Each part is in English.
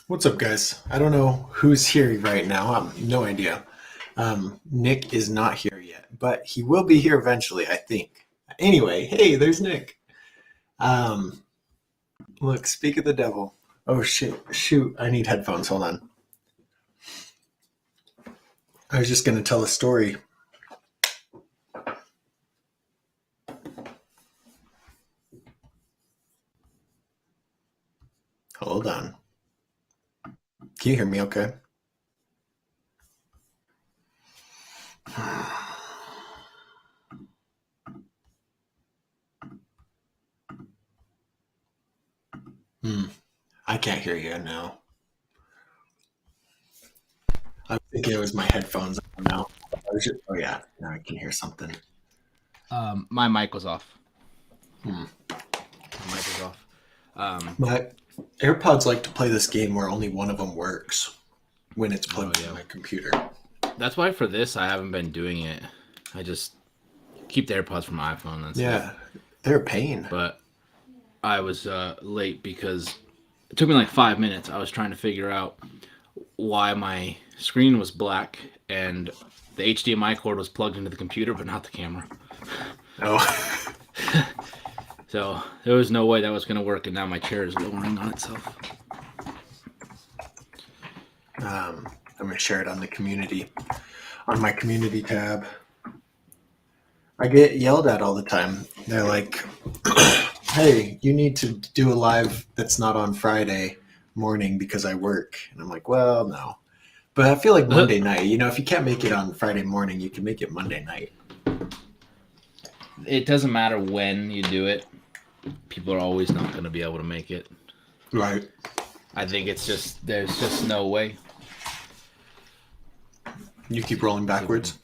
What's up, guys? I don't know who's here right now. No idea. Nick is not here yet, but he will be here eventually, I think. Anyway, hey, there's Nick. Look, speak of the devil. Oh, shoot, I need headphones. Hold on. I was just going to tell a story. Hold on. Can you hear me okay? I can't hear you now. I was thinking it was my headphones. No. Oh, yeah. Now I can hear something. My mic was off. My mic was off. My AirPods like to play this game where only one of them works when it's plugged into my computer. That's why for this I haven't been doing it. I just keep the AirPods from my iPhone. That's it. They're a pain. But I was late because it took me like 5 minutes. I was trying to figure out why my screen was black and the HDMI cord was plugged into the computer but not the camera. Oh. So there was no way that was going to work, and now my chair is lowering on itself. I'm going to share it on the community, on my community tab. I get yelled at all the time. They're like, hey, you need to do a live that's not on Friday morning because I work. And I'm like, well, no. But I feel like Monday night, if you can't make it on Friday morning, you can make it Monday night. It doesn't matter when you do it. People are always not going to be able to make it. Right. I think there's just no way. You keep rolling backwards?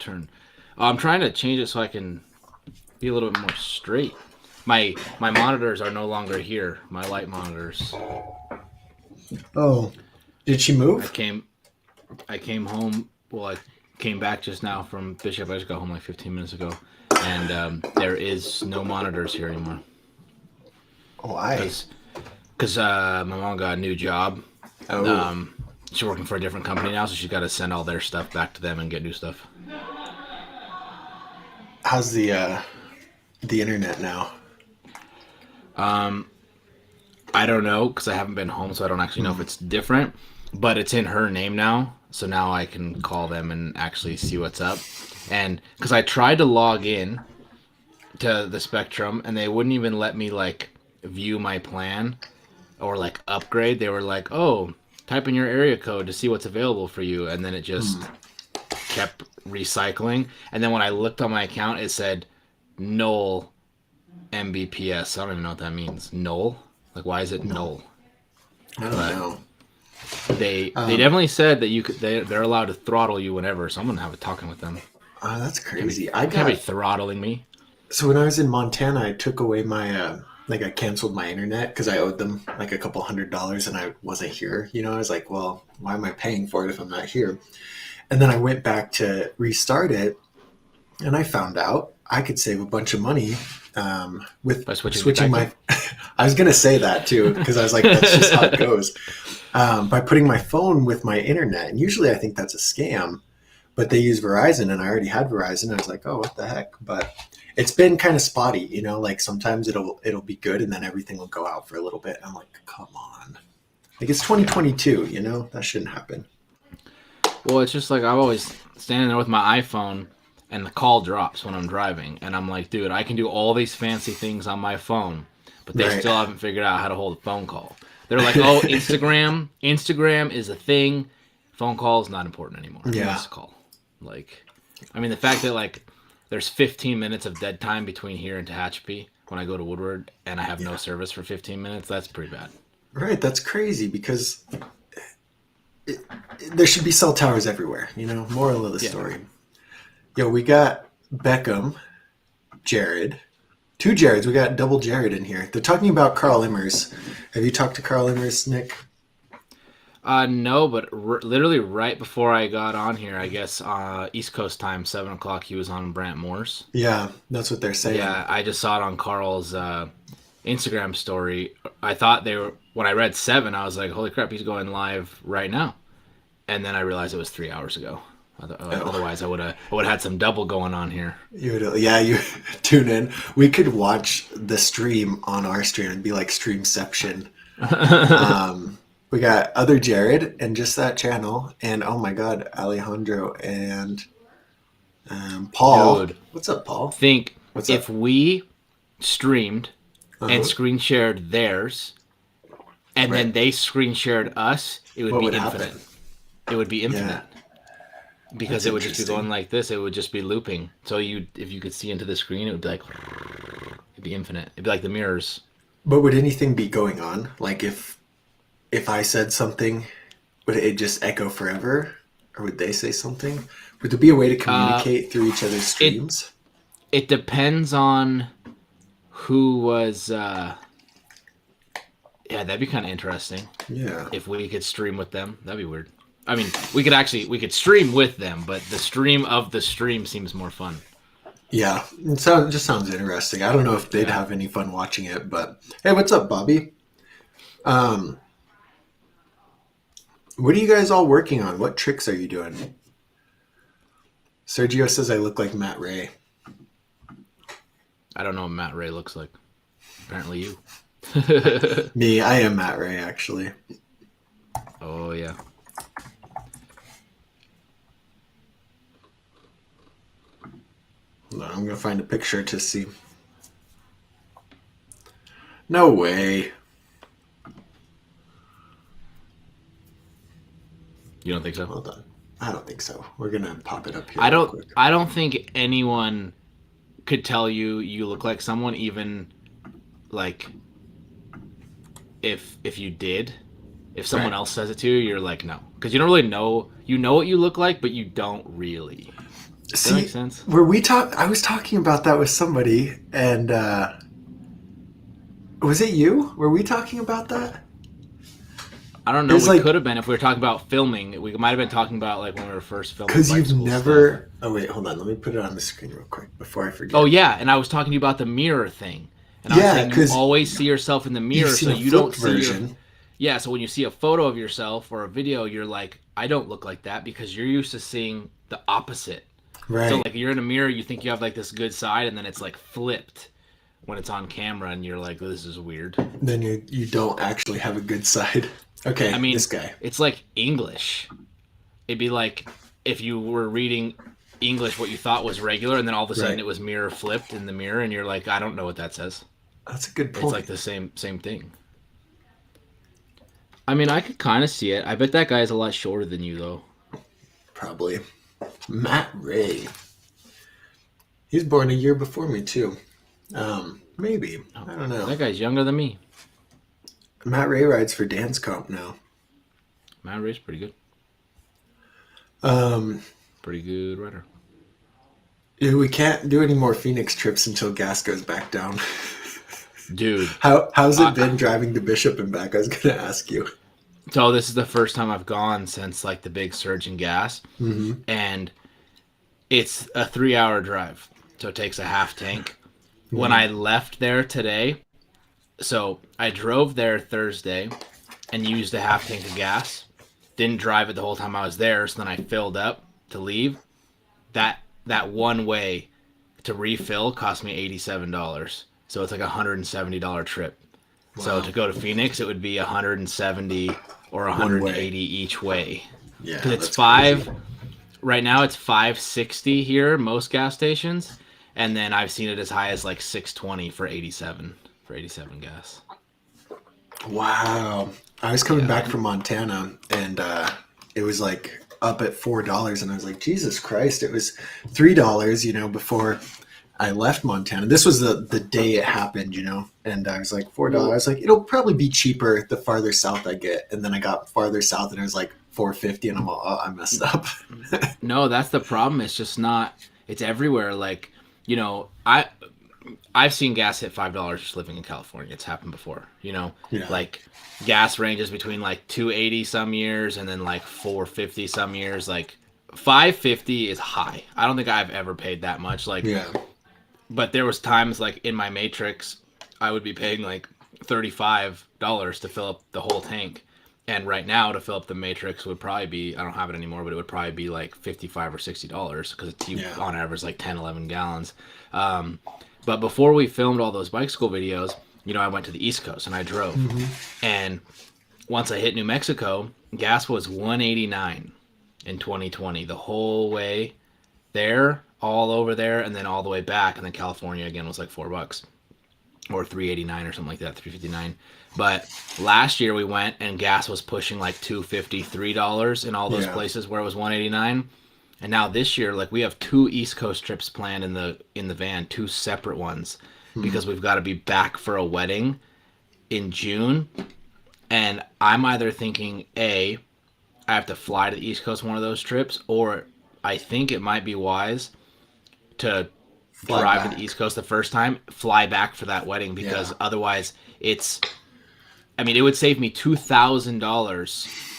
Turn. I'm trying to change it so I can be a little bit more straight. My monitors are no longer here. My light monitors. Oh. Did she move? I came home. Well, I came back just now from Bishop. I just got home like 15 minutes ago. And there is no monitors here anymore. Why? Because my mom got a new job. Oh. She's working for a different company now, so she's got to send all their stuff back to them and get new stuff. How's the internet now? I don't know because I haven't been home, so I don't actually know if it's different. But it's in her name now, so now I can call them and actually see what's up. And because I tried to log in to the Spectrum, and they wouldn't even let me view my plan or upgrade. They were like, "Oh, type in your area code to see what's available for you," and then it just kept recycling. And then when I looked on my account, it said null Mbps. I don't even know what that means. Null? Why is it null? I don't know. They definitely said that they're allowed to throttle you whenever. So I'm gonna have a talking with them. Oh, that's crazy. I can't be throttling me. So when I was in Montana, I took away my I canceled my internet because I owed them a couple $100 and I wasn't here. I was like, well, why am I paying for it if I'm not here? And then I went back to restart it, and I found out I could save a bunch of money with switching my. I was gonna say that too because I was like, that's just how it goes. By putting my phone with my internet, and usually I think that's a scam, but they use Verizon, and I already had Verizon. I was like, oh, what the heck? But it's been kind of spotty, sometimes it'll be good, and then everything will go out for a little bit. And I'm like, come on, it's 2022, that shouldn't happen. Well, it's just I'm always standing there with my iPhone, and the call drops when I'm driving, and I'm like, dude, I can do all these fancy things on my phone, but they still haven't figured out how to hold a phone call. They're like, oh, Instagram is a thing. Phone call is not important anymore. Yeah. Call. The fact that there's 15 minutes of dead time between here and Tehachapi when I go to Woodward and I have no service for 15 minutes, that's pretty bad. Right, that's crazy because there should be cell towers everywhere, moral of the story. Yo, we got Beckham, Jared, two Jareds. We got double Jared in here. They're talking about Carl Immers. Have you talked to Carl Immers, Nick? No, but literally right before I got on here, I guess East Coast time, 7 o'clock, he was on Brant Moore's. Yeah, that's what they're saying. Yeah, I just saw it on Carl's Instagram story. I thought they were when I read 7, I was like, "Holy crap, he's going live right now!" And then I realized it was 3 hours ago. Oh, Otherwise, I would have had some double going on here. you tune in. We could watch the stream on our stream and be like Streamception. We got other Jared and just that channel, and oh my God, Alejandro and Paul. Dude, What's up, Paul? think What's if up? we streamed and Uh-huh. screen shared theirs, and then Right. they screen shared us, it would What be would infinite. happen? It would be Yeah, infinite because that's it would just be interesting. going like this. It would just be looping. So if you could see into the screen, it would be like it'd be infinite. It'd be like the mirrors. But would anything be going on? Like if I said something, would it just echo forever, or would they say something? Would there be a way to Uh, communicate through each other's it streams? it depends on who was. Yeah, that'd be kind of interesting Yeah. if we could stream with them. That'd be weird. I mean, we could stream with them, but the stream of the stream seems more fun. Yeah, it just sounds interesting. I don't know if they'd Yeah. have any fun watching it, but hey, what's up, Bobby? Um, what are you guys all working on? What tricks are you doing? Sergio says I look like Matt Ray. I don't know what Matt Ray looks like. Apparently you. Me, I am Matt Ray, actually. Oh yeah. Hold on, I'm gonna find a picture to see. No way. You don't think so? Hold on. I don't think so. We're gonna pop it up here I real don't quick. I don't think anyone could tell you look like someone, even like if you did. If someone Right. else says it to you, you're like no, because you don't really know. You know what you look like, but you don't really. Does that make See, sense? I was talking about that with somebody, and was it you? Were we talking about that? I don't It know. was We like could have been if we were talking about filming. We might have been talking about like when we were first filming because bike you've school stuff. never. Oh wait, hold on. Let me put it on the screen real quick before I Oh forget. yeah, and I was talking to you about the mirror thing, and I was Yeah, saying you because always see yourself in the you've mirror, seen so a you don't flipped see your. version, Yeah, so when you see a photo of yourself or a video, you're like, I don't look like that because you're used to seeing the opposite. So right? like you're in a mirror, you think you have like this good side, and then it's like flipped when it's on camera, and you're like, this is weird. Then you don't actually have a good side. I Okay, mean, this guy. it's like English. It'd be like if you were reading English, what you thought was regular, and then all of a sudden Right. it was mirror flipped in the mirror, and you're like, I don't know what that says. That's a good It's like point. the same thing. I mean, I could kind of see it. I bet that guy's a lot shorter than you, though. Probably Matt Ray. He's born a year before me too. Maybe I don't know. That guy's younger than me. Matt Ray rides for Dance Comp now. Matt Ray's pretty good. Um, Pretty good rider. we can't do any more Phoenix trips until gas goes back down. Dude, How's it I, been driving to Bishop and back? I was gonna ask you. so this is the first time I've gone since like the big surge in gas, Hmm. and it's a 3-hour drive, so it takes a half tank. When Hmm. I left there today, so I drove there Thursday and used a half tank of gas. Didn't drive it the whole time I was there, so then I filled up to leave. That one way to refill cost me $87. So it's like $170 trip. So Wow. to go to Phoenix, it would be 170 or One way. 180 each way. Yeah, Because it's that's crazy. right now it's 560 here, most gas stations. And then I've seen it as high as like 620 for 87 gas. Wow. I was coming Yeah. back from Montana, and it was like up at $4, and I was like, Jesus Christ! It was $3, before I left Montana. This was the day it happened, and I was like $4. I Well, was like, it'll probably be cheaper the farther south I get, and then I got farther south, and it was like 450, and I'm all, oh, I messed up. no, that's the problem. It's just not. It's everywhere. Like I I've seen gas hit $5 just living in California. It's happened before, Yeah. like gas ranges between like 280 some years and then like 450 some years. Like 550 is high. I don't think I've ever paid that much. Like, Yeah. but there was times like in my Matrix, I would be paying like $35 to fill up the whole tank. And right now to fill up the Matrix would probably be, I don't have it anymore, but it would probably be like $55 or $60 because it's on average like 10, 11 gallons. But before we filmed all those bike school videos, I went to the East Coast and I drove. And once I hit New Mexico, gas was $1.89 in 2020, the whole way there, all over there, and then all the way back. And then California again was like $4 or $3.89 or something like that, $3.59. But last year we went and gas was pushing like $2.50, $3 in all those places where it was $1.89. And now this year, like we have 2 East Coast trips planned in the van, 2 separate ones, because we've got to be back for a wedding in June. And I'm either thinking I have to fly to the East Coast one of those trips, or I think it might be wise to drive to the East Coast the first time, fly back for that wedding, because otherwise it would save me $2,000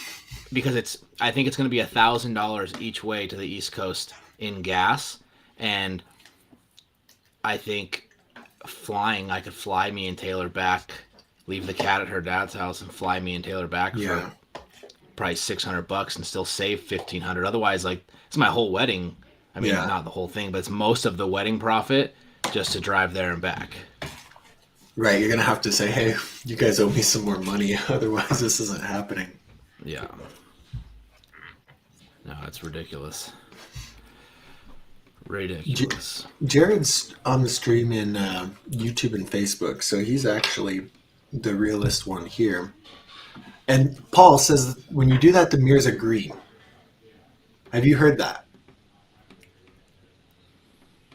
because I think it's going to be $1,000 each way to the East Coast in gas. And I think I could fly me and Taylor back, leave the cat at her dad's house and fly me and Taylor back for probably $600 and still save $1,500. Otherwise, like, it's my whole wedding. I mean, not the whole thing, but it's most of the wedding profit just to drive there and back. Right. You're going to have to say, hey, you guys owe me some more money. Otherwise, this isn't happening. Yeah. No, it's ridiculous. Ridiculous. Jared's on the stream in YouTube and Facebook, so he's actually the realest one here. And Paul says when you do that, the mirrors are green. Have you heard that?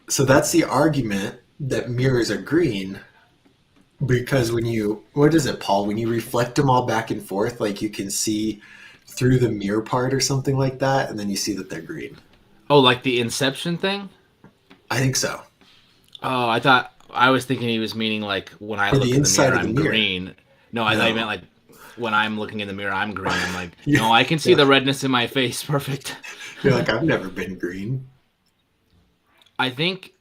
So that's the argument that mirrors are green, because what is it, Paul? When you reflect them all back and forth, like you can see through the mirror part or something like that, and then you see that they're green. Oh, like the Inception thing? I think so. Oh, I was thinking he was meaning like when I look in the mirror, I'm green. No, I thought he meant like when I'm looking in the mirror, I'm green. I'm like, no, I can see the redness in my face. Perfect. You're like, I've never been green. I could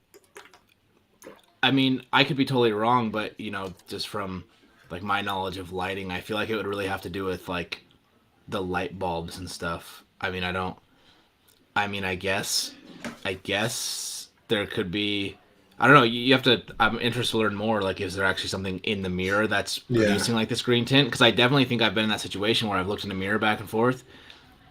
be totally wrong, but just from like my knowledge of lighting, I feel like it would really have to do with like the light bulbs and stuff. I guess there could be, I don't know, you have to, I'm interested to learn more, like is there actually something in the mirror that's producing like this green tint? Because I definitely think I've been in that situation where I've looked in the mirror back and forth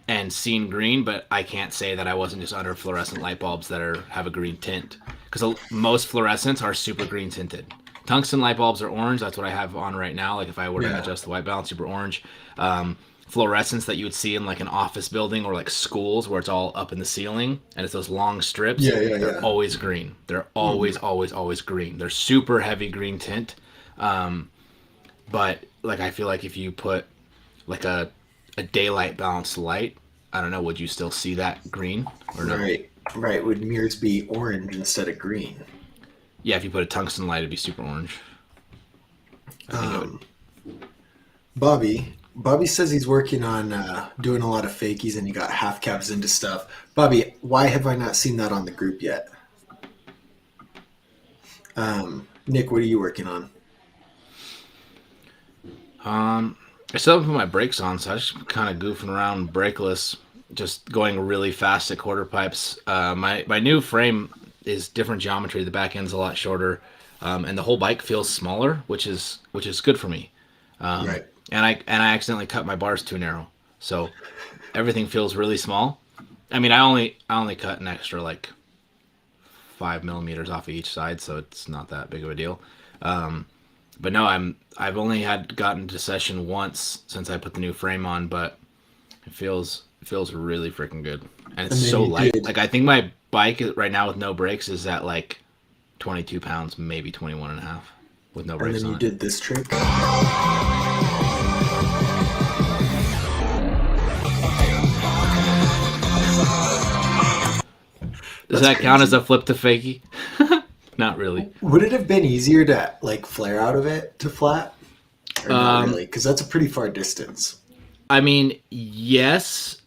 and seen green, but I can't say that I wasn't just under fluorescent light bulbs that have a green tint, because most fluorescents are super green tinted. Tungsten light bulbs are orange. That's what I have on right now. Like if I were to adjust the white balance, super orange. Fluorescents that you would see in like an office building or like schools where it's all up in the ceiling and it's those long strips. They're always green. They're always green. They're super heavy green tint. But like I feel like if you put like a daylight balanced light, I don't know, would you still see that green or no? Right. Would mirrors be orange instead of green? Yeah, if you put a tungsten light, it'd be super orange. I think it would. Bobby says he's working on doing a lot of fakies, and he got half cabs into stuff. Bobby, why have I not seen that on the group yet? Nick, what are you working on? I still haven't put my brakes on, so I just kind of goofing around brakeless, just going really fast at quarter pipes. My new frame is different geometry. The back end's a lot shorter, and the whole bike feels smaller, which is good for me. Right. And I accidentally cut my bars too narrow, so everything feels really small. I mean, I only cut an extra like 5 millimeters off of each side, so it's not that big of a deal. But no, I've only gotten to session once since I put the new frame on, but it feels really freaking good, and it's so light. Like I think my bike right now with no brakes is at like 22 pounds, maybe 21 and a half with no brakes on. And then you did this trick. Does that count as a flip to fakie? Not really. Would it have been easier to like flare out of it to flat, or not Um, really? Because that's a pretty far distance. I mean, yes,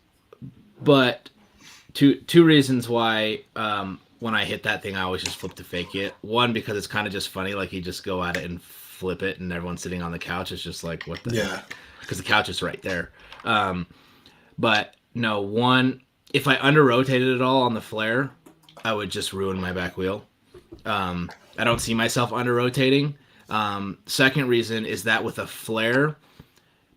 but two reasons why when I hit that thing, I always just flip to fake it. One, because it's kind of just funny, like you just go at it and flip it, and everyone sitting on the couch is just like, what the Yeah. heck? Because the couch is right there. But no, one, if I under rotated it all on the flare, I would just ruin my back wheel. I don't see myself under rotating. Second reason is that with a flare,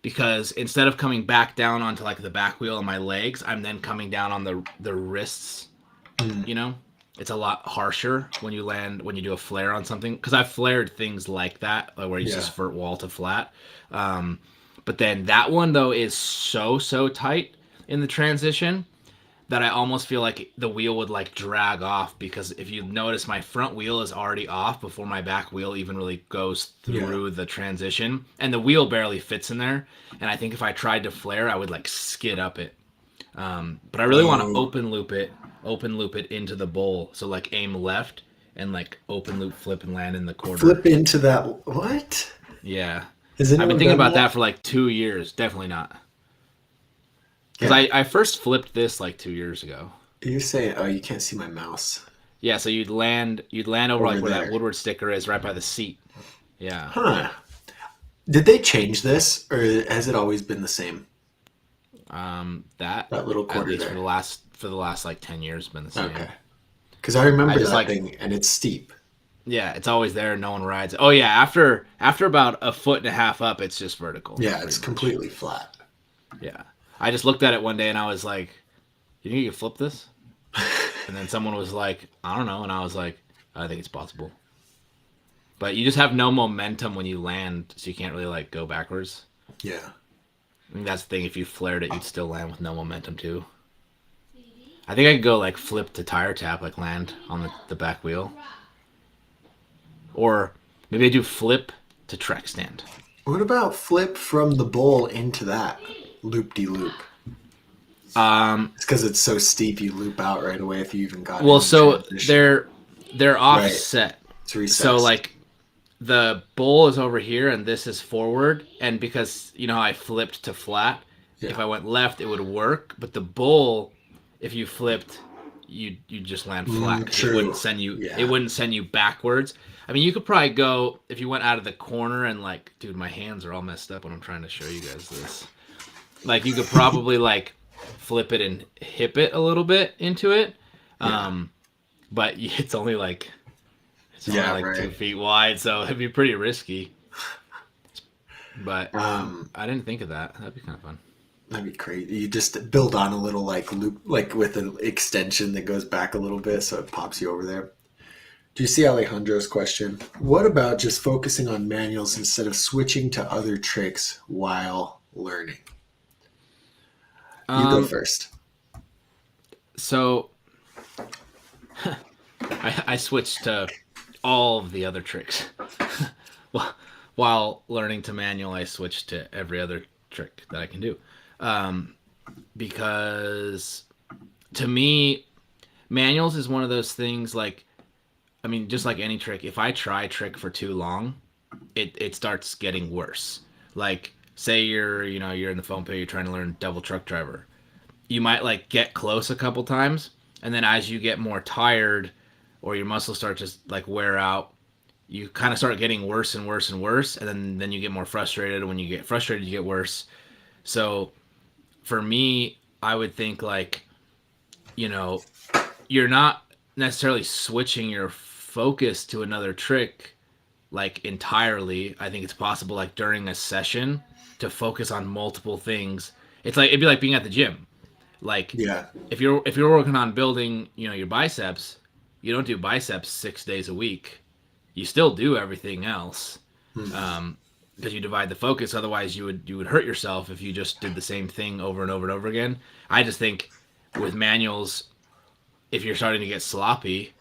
because instead of coming back down onto like the back wheel and my legs, I'm then coming down on the wrists. You know, it's a lot harsher when you land when you do a flare on something. Because I've flared things like that, like where you just vert wall to flat. But then that one though is so tight in the transition that I almost feel like the wheel would like drag off, because if you notice, my front wheel is already off before my back wheel even really goes through the transition, and the wheel barely fits in there. And I think if I tried to flare, I would like skid up it. But I really want to open loop it into the bowl. So like aim left and like open loop flip and land in the corner. Flip into that. What? Yeah. Has I've anyone been thinking done about that for like 2 years. Definitely not. Because I first flipped this like 2 years ago. You say, oh, you can't see my mouse. Yeah, so you'd land over like where there. that Woodward sticker is, right by the seat. Yeah. Huh. Did they change this, or has it always been the same? That little at quarter least there. for the last like 10 years been the same. Okay. Because I remember I just that like- thing, and it's steep. Yeah, it's always there. No one rides it. Oh yeah, after about a foot and a half up, it's just vertical. Yeah, pretty it's much. completely flat. Yeah. I just looked at it one day and I was like, "You think you could flip this?" And then someone was like, "I don't know," and I was like, "I think it's possible." But you just have no momentum when you land, so you can't really like go backwards. Yeah. I think that's the thing. If you flared it, you'd still land with no momentum too. I think I could go like flip to tire tap, like land on the back wheel. Or maybe I do flip to trek stand. What about flip from the bowl into that loop-de-loop? It's because it's so steep, you loop out right away if you even got. Well, in so transition. they're offset. It's recessed. So like the bowl is over here and this is forward, and because you know how I flipped to flat, if I went left it would work, but the bowl, if you flipped, you just land flat. 'Cause true. It wouldn't send you. Yeah. It wouldn't send you backwards. I mean, you could probably go if you went out of the corner and like, dude, my hands are all messed up when I'm trying to show you guys this. Like you could probably like flip it and hip it a little bit into it, but it's only like. It's only like 2 feet wide, so it'd be pretty risky. But I didn't think of that. That'd be kind of fun. That'd be crazy. You just build on a little like loop, like with an extension that goes back a little bit, so it pops you over there. Do you see Alejandro's question? What about just focusing on manuals instead of switching to other tricks while learning? You go first. So I switched to all of the other tricks. While learning to manual, I switched to every other trick that I can do. Because to me, manuals is one of those things like, I mean, just like any trick, if I try a trick for too long, it starts getting worse. Like, say you're in the foam pit, you're trying to learn double truck driver. You might like get close a couple times, and then as you get more tired or your muscles start to like wear out, you kind of start getting worse and worse and worse, and then you get more frustrated. When you get frustrated, you get worse. So for me, I would think like, you're not necessarily switching your focus to another trick like entirely. I think it's possible like during a session to focus on multiple things. It'd be like being at the gym. Like if you're working on building, your biceps, you don't do biceps 6 days a week. You still do everything else. Because you divide the focus. Otherwise you would hurt yourself if you just did the same thing over and over and over again. I just think with manuals, if you're starting to get sloppy,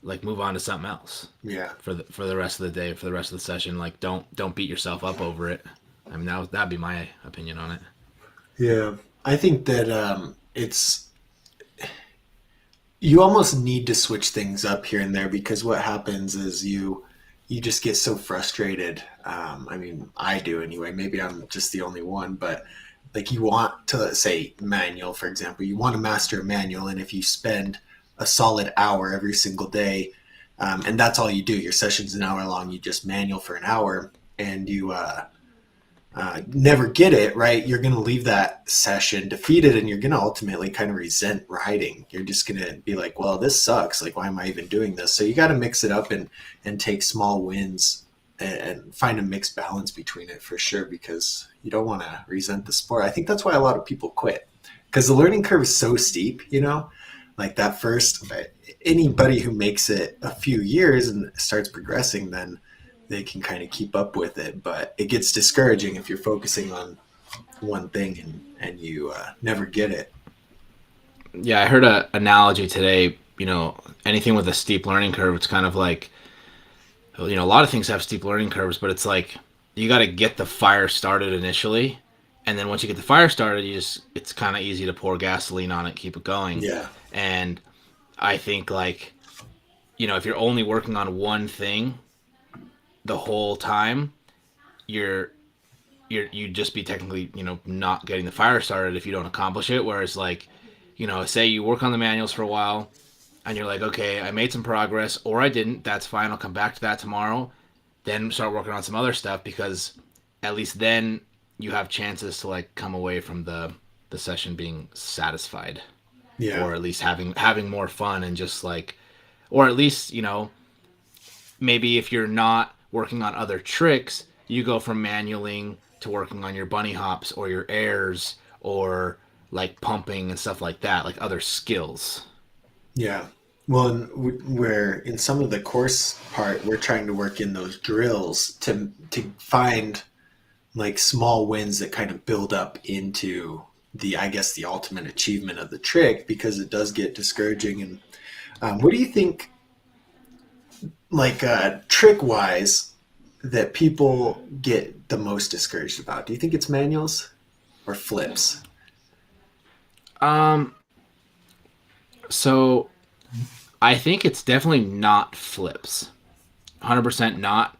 like move on to something else. Yeah. For the rest of the day, for the rest of the session, like don't beat yourself up over it. I mean that'd be my opinion on it. Yeah, I think that it's You almost need to switch things up here and there because what happens is you just get so frustrated. I mean, I do anyway. Maybe I'm just the only one, but like you want to, let's say manual, for example, you want to master a manual, and if you spend a solid hour every single day, and that's all you do, your session's an hour long, you just manual for an hour, and you never get it right, you're going to leave that session defeated, and you're going to ultimately kind of resent riding. You're just going to be like, well, this sucks, like why am I even doing this? So you got to mix it up and take small wins and find a mixed balance between it for sure, because you don't want to resent the sport. I think that's why a lot of people quit, because the learning curve is so steep, you know, like that first, anybody who makes it a few years and starts progressing, then they can kind of keep up with it. But it gets discouraging if you're focusing on one thing and you never get it. Yeah, I heard a analogy today. Anything with a steep learning curve, it's kind of like, a lot of things have steep learning curves, but it's like you got to get the fire started initially, and then once you get the fire started, it's kind of easy to pour gasoline on it, keep it going. Yeah. And I think like, if you're only working on one thing the whole time, you'd just be technically, not getting the fire started if you don't accomplish it. Whereas like, say you work on the manuals for a while and you're like, okay, I made some progress, or I didn't, that's fine, I'll come back to that tomorrow, then start working on some other stuff, because at least then you have chances to like come away from the session being satisfied, Yeah. or at least having more fun, and just like, or at least, maybe if you're not working on other tricks, you go from manualing to working on your bunny hops or your airs, or like pumping and stuff like that, like other skills. Yeah. Well, we're in some of the course part, we're trying to work in those drills to find like small wins that kind of build up into I guess, the ultimate achievement of the trick, because it does get discouraging. And what do you think, like trick wise, that people get the most discouraged about? Do you think it's manuals or flips? Um, so I think it's definitely not flips. 100% not.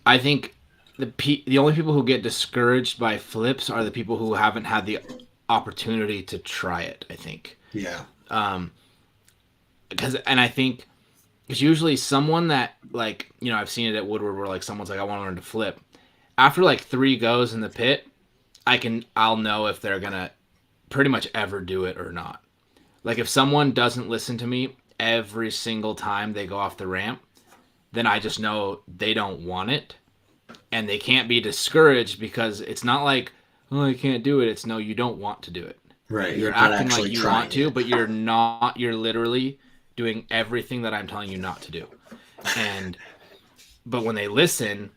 I think the only people who get discouraged by flips are the people who haven't had the opportunity to try it, I think. Yeah. And I think it's usually someone that, like, I've seen it at Woodward where like someone's like, I want to learn to flip. After like 3 goes in the pit, I'll know if they're gonna pretty much ever do it or not. Like if someone doesn't listen to me every single time they go off the ramp, then I just know they don't want it, and they can't be discouraged, because it's not like, oh, I can't do it. It's no, you don't want to do it. Right. You're You're not acting like actually you trying want to, it. but you're not. You're literally doing everything that I'm telling you not to do. And but when they listen,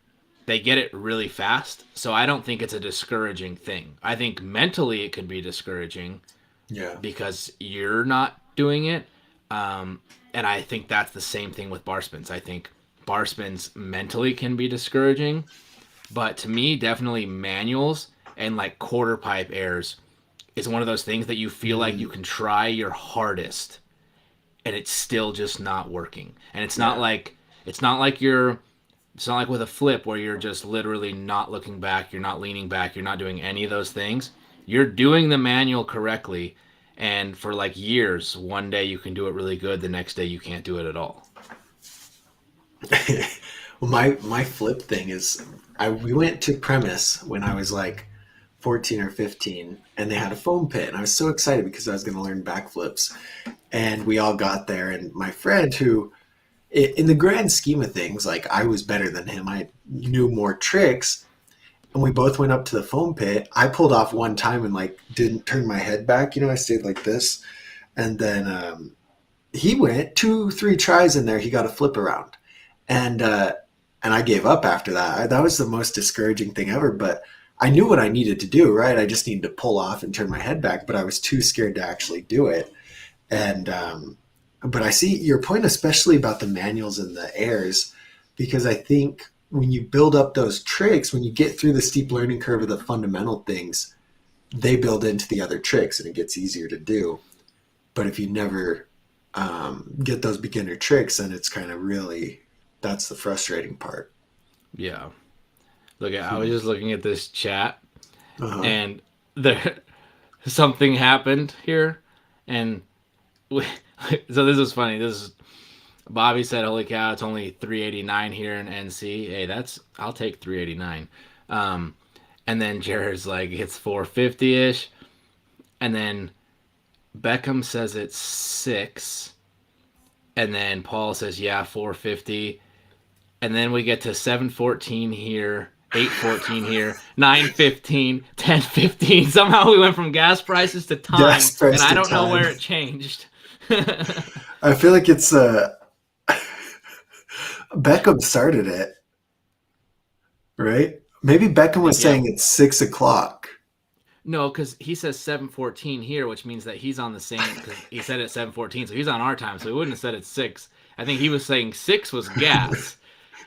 they get it really fast. So I don't think it's a discouraging thing. I think mentally it could be discouraging Yeah. because you're not doing it. And I think that's the same thing with bar spins. I think bar spins mentally can be discouraging, but to me, definitely manuals and like quarter pipe airs is one of those things that you feel like you can try your hardest and it's still just not working. And Yeah. it's not like you're it's not like with a flip where you're just literally not looking back, you're not leaning back, you're not doing any of those things. You're doing the manual correctly, and for like years, one day you can do it really good, the next day you can't do it at all. Well, my flip thing is, we went to Premise when I was like 14 or 15, and they had a foam pit, and I was so excited because I was going to learn backflips. And we all got there, and my friend, who in the grand scheme of things, like I was better than him, I knew more tricks, and we both went up to the foam pit. I pulled off one time and like didn't turn my head back, I stayed like this, and then he went 2 3 tries in there, he got a flip around, and I gave up after that. That was the most discouraging thing ever. But I knew what I needed to do, right? I just needed to pull off and turn my head back, but I was too scared to actually do it. And but I see your point, especially about the manuals and the airs, because I think when you build up those tricks, when you get through the steep learning curve of the fundamental things, they build into the other tricks, and it gets easier to do. But if you never get those beginner tricks, and it's kind of really, that's the frustrating part. Yeah. Look, I was just looking at this chat, Uh-huh. and there something happened here, and we, so this is funny. This is Bobby said, "Holy cow, it's only 389 here in NC." Hey, I'll take 389. And then Jared's like, it's 450 ish, and then Beckham says it's 6, and then Paul says, yeah, 450, and then we get to 714 here, 814 here, 915, 1015. Somehow we went from gas prices to time, Gas price and I to don't know time. where it changed. I feel like it's Beckham started it, right? Maybe Beckham was Yeah. saying it's 6 o'clock. No, because he says 714 here, which means that he's on the same, because he said it's 714, so he's on our time, so he wouldn't have said it's 6. I think he was saying 6 was gas,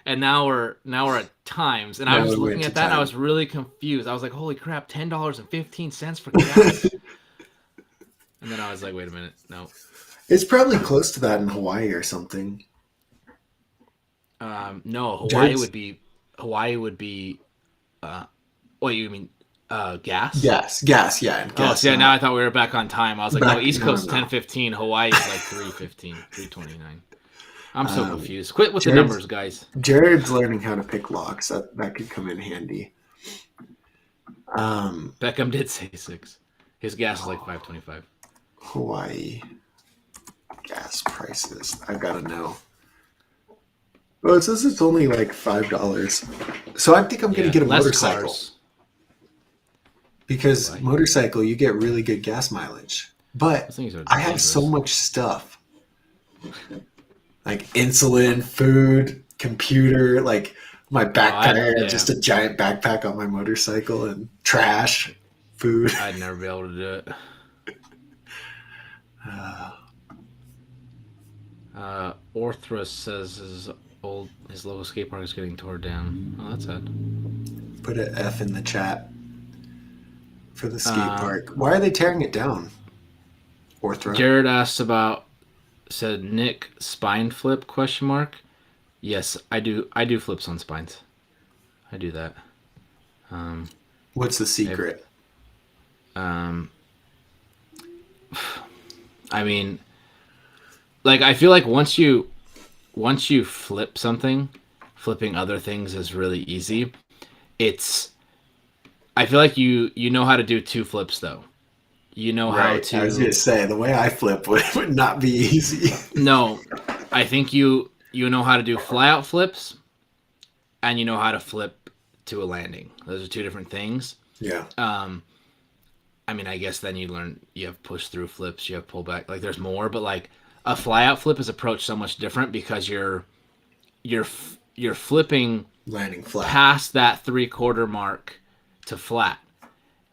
and now we're at times, and I Now was we just went looking to at that, and I time. was really confused. I was like, holy crap, $10.15 for gas? And then I was like, wait a minute, no. It's probably close to that in Hawaii or something. No, Jared's Hawaii would be, what you mean, gas? gas, yeah, and Oh, gas so yeah, now not I thought we were back on time. I was like, no, back. East No, Coast is no. 10:15, Hawaii is like 3:15, 3:29. I'm so Um, confused. Quit with the Jared's numbers, guys. Jared's learning how to pick locks. That could come in handy. Um, Beckham did say 6. His gas is like 5.25. Hawaii gas prices. I gotta know. Well, it says it's only like $5. So I think I'm gonna Yeah, get a less motorcycle cars. because Why? motorcycle you get really good gas mileage. But Those things are I have so dangerous. much stuff like insulin, food, computer, like my backpack. I have Yeah, just a giant backpack on my motorcycle and trash, food. I'd never be able to do it. Uh, Orthrus says his local skate park is getting torn down. Oh, that's sad. put an F in the chat for the skate Uh, park. Why are they tearing it down? Orthra. Jared asked about said Nick spine flip question mark. Yes, I do. I do flips on spines. I do that. Um, What's the if, secret? um, I mean, like I feel like once you flip something, flipping other things is really easy. It's I feel like you know how to do 2 flips though. You know how Right. I was to gonna say the way I flip would not be easy. no. I think you know how to do fly out flips, and you know how to flip to a landing. Those are 2 different things. Yeah. I mean, I guess then you have push through flips, you have pull back. Like there's more, but like a fly out flip is approached so much different because you're flipping Landing flat. past that 3/4 mark to flat.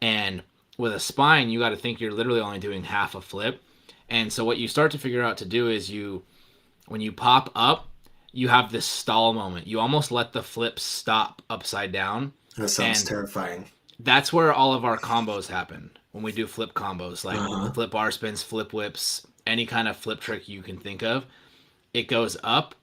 And with a spine, you got to think you're literally only doing half a flip. And so what you start to figure out to do is when you pop up, you have this stall moment. You almost let the flip stop upside down. That sounds And terrifying. that's where all of our combos happen when we do flip combos, like Uh-huh. flip bar spins, flip whips, any kind of flip trick you can think of. It goes up,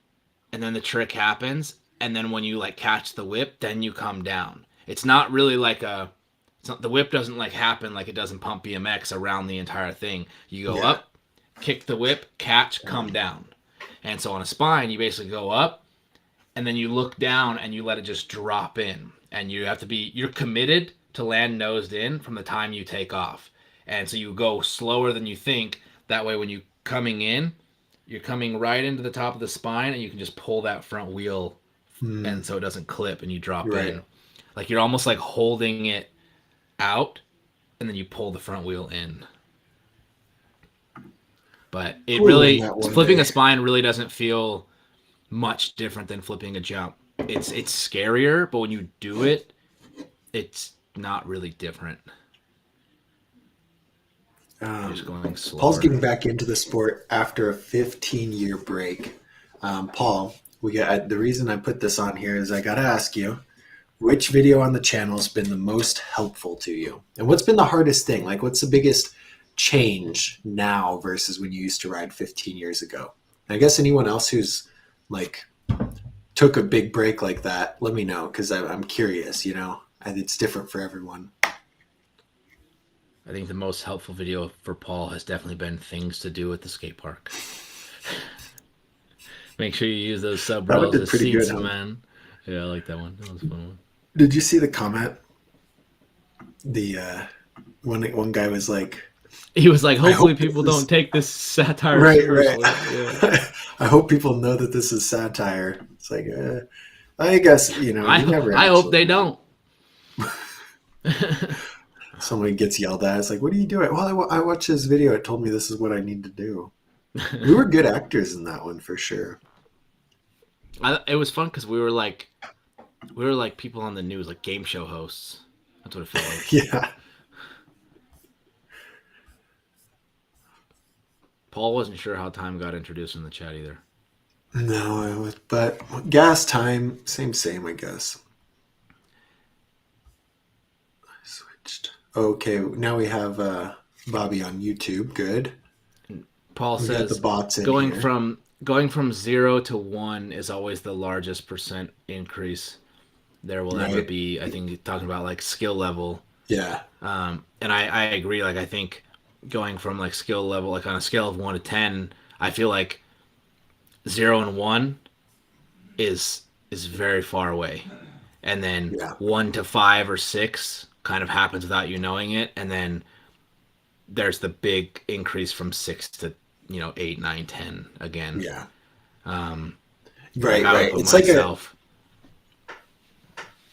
and then the trick happens, and then when you like catch the whip, then you come down. It's not really like the whip doesn't like happen like it does in pump BMX around the entire thing. You go Yeah. up, kick the whip, catch, come down. And so on a spine, you basically go up, and then you look down and you let it just drop in. And you're committed to land nosed in from the time you take off. And so you go slower than you think. That way, when you coming in, you're coming right into the top of the spine, and you can just pull that front wheel, Hmm. and so it doesn't clip, and you drop Right. in. Like you're almost like holding it out, and then you pull the front wheel in. But it We'll learn really that one flipping day. a spine really doesn't feel much different than flipping a jump. It's scarier, but when you do it, it's not really different. You're just going Paul's slower. getting back into the sport after a 15-year break. Paul, the reason I put this on here is I got to ask you, which video on the channel has been the most helpful to you? And what's been the hardest thing? Like, what's the biggest change now versus when you used to ride 15 years ago? And I guess anyone else who's like took a big break like that, let me know, because I'm curious, you know, and it's different for everyone. I think the most helpful video for Paul has definitely been things to do at the skate park. Make sure you use those sub That one rails did as pretty good, seats, huh? man. Yeah, I like that one. That was a fun one. Did you see the comment? The one guy was like, He was like, I hopefully hope this people don't is take this satire right, seriously. Yeah. right. I hope people know that this is satire. It's like, I guess, you know, you never I hope actually they know. don't. Somebody gets yelled at. It's like, what are you doing? Well, I watched this video. It told me this is what I need to do. We were good actors in that one for sure. It was fun because we were like people on the news, like game show hosts. That's what it felt like. Yeah. Paul wasn't sure how time got introduced in the chat either. No, but gas time, same, I guess. I switched. Okay, now we have Bobby on YouTube. Good. Paul We got the says bots in going here. from 0 to 1 is always the largest percent increase there will ever Right. be. I think talking about like skill level. Yeah. And I agree. Like I think going from like skill level, like on a scale of 1 to 10, I feel like 0 and 1 is very far away, and then Yeah. 1 to 5 or 6 kind of happens without you knowing it, and then there's the big increase from 6 to 8, 9, 10 again. Yeah. Like I would Right. put It's like myself.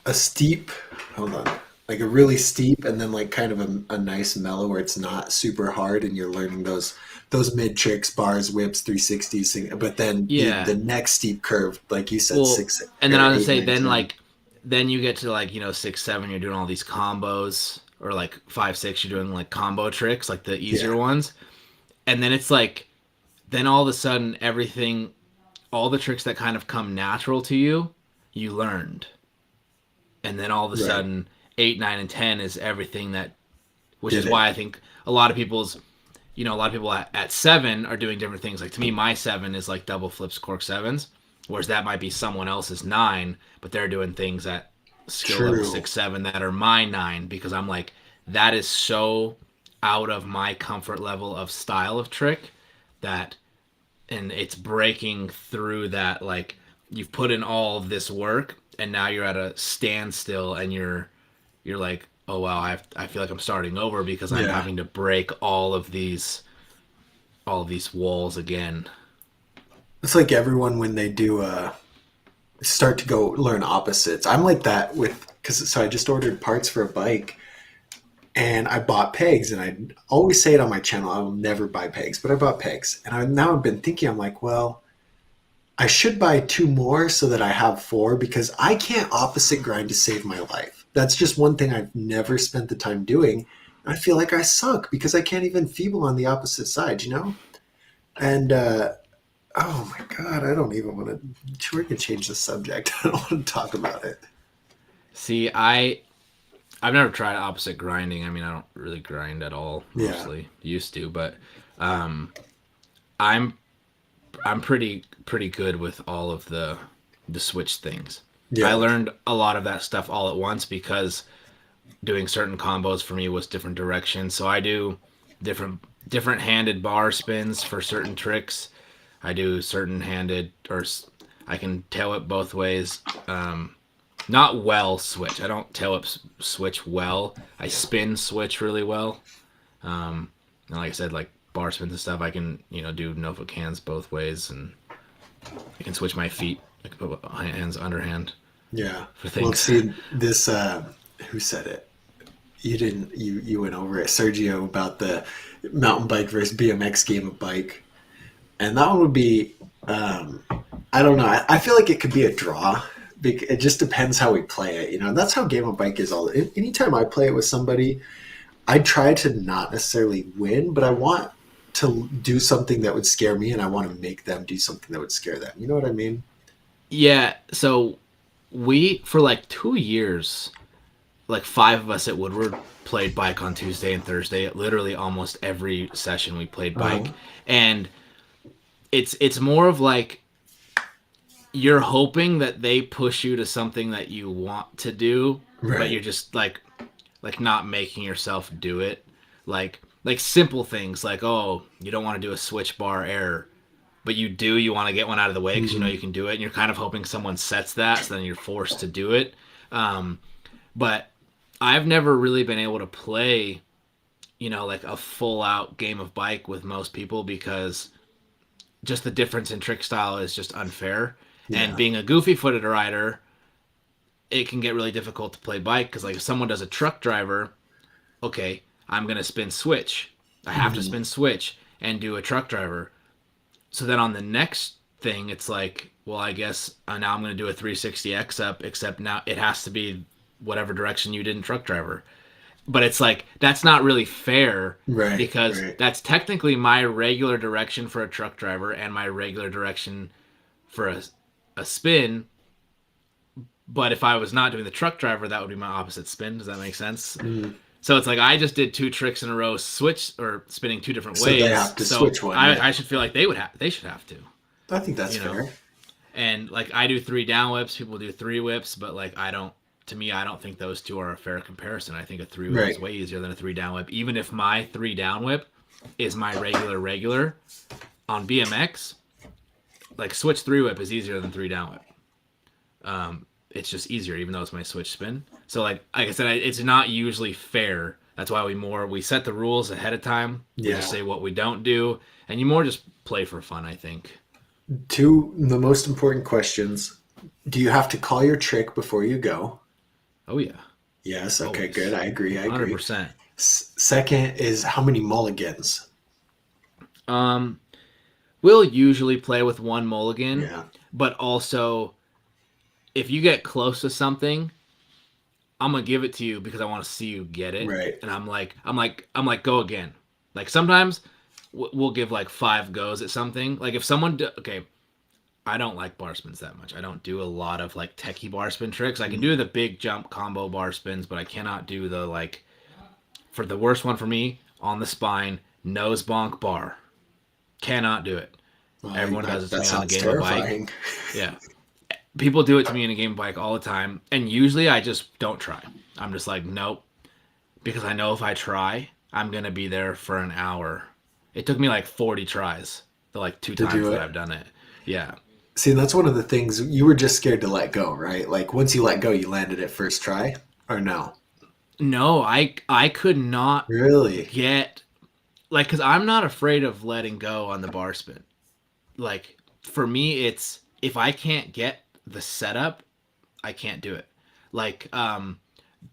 a steep, hold on, like a really steep and then like kind of a nice mellow where it's not super hard and you're learning those mid tricks, bars, whips, 360s, but then Yeah. the next steep curve, like you said, Well, six and then or I was gonna eight, say nine, then 10. then you get to like 6, 7, you're doing all these combos, or like 5, 6, you're doing like combo tricks, like the easier Yeah. ones, and then it's like then all of a sudden everything, all the tricks that kind of come natural to you, you learned, and then all of a Right. sudden 8, 9, and 10 is everything that, which Did is it. why I think a lot of people's, a lot of people at 7 are doing different things. Like to me, my 7 is like double flips, cork 7s, whereas that might be someone else's 9, but they're doing things at skill level True. 6, 7 that are my 9, because I'm like, that is so out of my comfort level of style of trick that, and it's breaking through that, like you've put in all of this work and now you're at a standstill and you're like, oh wow, I feel like I'm starting over because I'm Yeah. having to break all of these walls again. It's like everyone when they do start to go learn opposites. I'm like that with, because so I just ordered parts for a bike and I bought pegs, and I always say it on my channel, I will never buy pegs, but I bought pegs. And now I've been thinking, I'm like, well, I should buy 2 more so that I have 4, because I can't opposite grind to save my life. That's just one thing I've never spent the time doing. I feel like I suck because I can't even feeble on the opposite side, you know? And oh my God, I don't even want to. We're going to change the subject. I don't want to talk about it. See, I've never tried opposite grinding. I mean, I don't really grind at all. Yeah. Mostly used to, but um, I'm I'm pretty good with all of the switch things. I Yeah. learned a lot of that stuff all at once because doing certain combos for me was different directions. So I do different handed bar spins for certain tricks. I do certain handed, or I can tail whip both ways. Not well switch. I don't tail whip switch well. I spin switch really well. And like I said, like bar spins and stuff, I can do no foot cans both ways, and I can switch my feet. I can put hands underhand Yeah. for Well, things. see, this, who said it? You didn't, you went over it, Sergio, about the mountain bike versus BMX game of bike. And that one would be, I don't know. I feel like it could be a draw. It just depends how we play it, you know. And that's how Game of Bike is all. Anytime I play it with somebody, I try to not necessarily win, but I want to do something that would scare me, and I want to make them do something that would scare them. You know what I mean? Yeah. So we, for like 2 years, like 5 of us at Woodward played bike on Tuesday and Thursday. Literally almost every session we played bike. And it's more of like you're hoping that they push you to something that you want to do, but you're just like not making yourself do it. Like simple things like, oh, you don't want to do a switch bar error, but you want to get one out of the way because you know you can do it, and you're kind of hoping someone sets that, so then you're forced to do it. But I've never really been able to play, like a full out game of bike with most people because just the difference in trick style is just unfair. Yeah. And being a goofy footed rider, it can get really difficult to play bike because like if someone does a truck driver, okay, I'm going to spin switch. I have to spin switch and do a truck driver. So then on the next thing, it's like, well, I guess now I'm going to do a 360X up, except now it has to be whatever direction you did in truck driver. But it's like, that's not really fair because that's technically my regular direction for a truck driver and my regular direction for a spin. But if I was not doing the truck driver, that would be my opposite spin. Does that make sense? So it's like I just did 2 tricks in a row, switch or spinning 2 different ways. They have to switch one. I should feel like they should have to. I think that's fair. And like I do 3 down whips, people do 3 whips, but like I don't think those 2 are a fair comparison. I think a 3 whip is way easier than a 3 down whip. Even if my 3 down whip is my regular on BMX, like switch 3 whip is easier than 3 down whip. It's just easier, even though it's my switch spin. So like I said, it's not usually fair. That's why we set the rules ahead of time. We just say what we don't do, and you more just play for fun, I think. 2 the most important questions. Do you have to call your trick before you go? Oh yeah. Yes. Okay. Always. Good. I agree. 100%. Second is how many mulligans? We'll usually play with 1 mulligan, but also if you get close to something, I'm gonna give it to you because I want to see you get it. Right. And I'm like, go again. Like sometimes we'll give like 5 goes at something. Like if someone, I don't like bar spins that much. I don't do a lot of like techie bar spin tricks. I can do the big jump combo bar spins, but I cannot do the like, for the worst one for me, on the spine, nose bonk bar. Cannot do it. Everyone does it to me on a game of bike. Yeah. People do it to me in a game of bike all the time, and usually I just don't try. I'm just like, nope, because I know if I try, I'm gonna be there for an hour. It took me like 40 tries, the like 2 times that I've done it. Yeah. See, that's one of the things you were just scared to let go, right? Like once you let go, you landed it first try, or no? No, I could not really get like because I'm not afraid of letting go on the bar spin. Like for me, it's if I can't get the setup, I can't do it. Like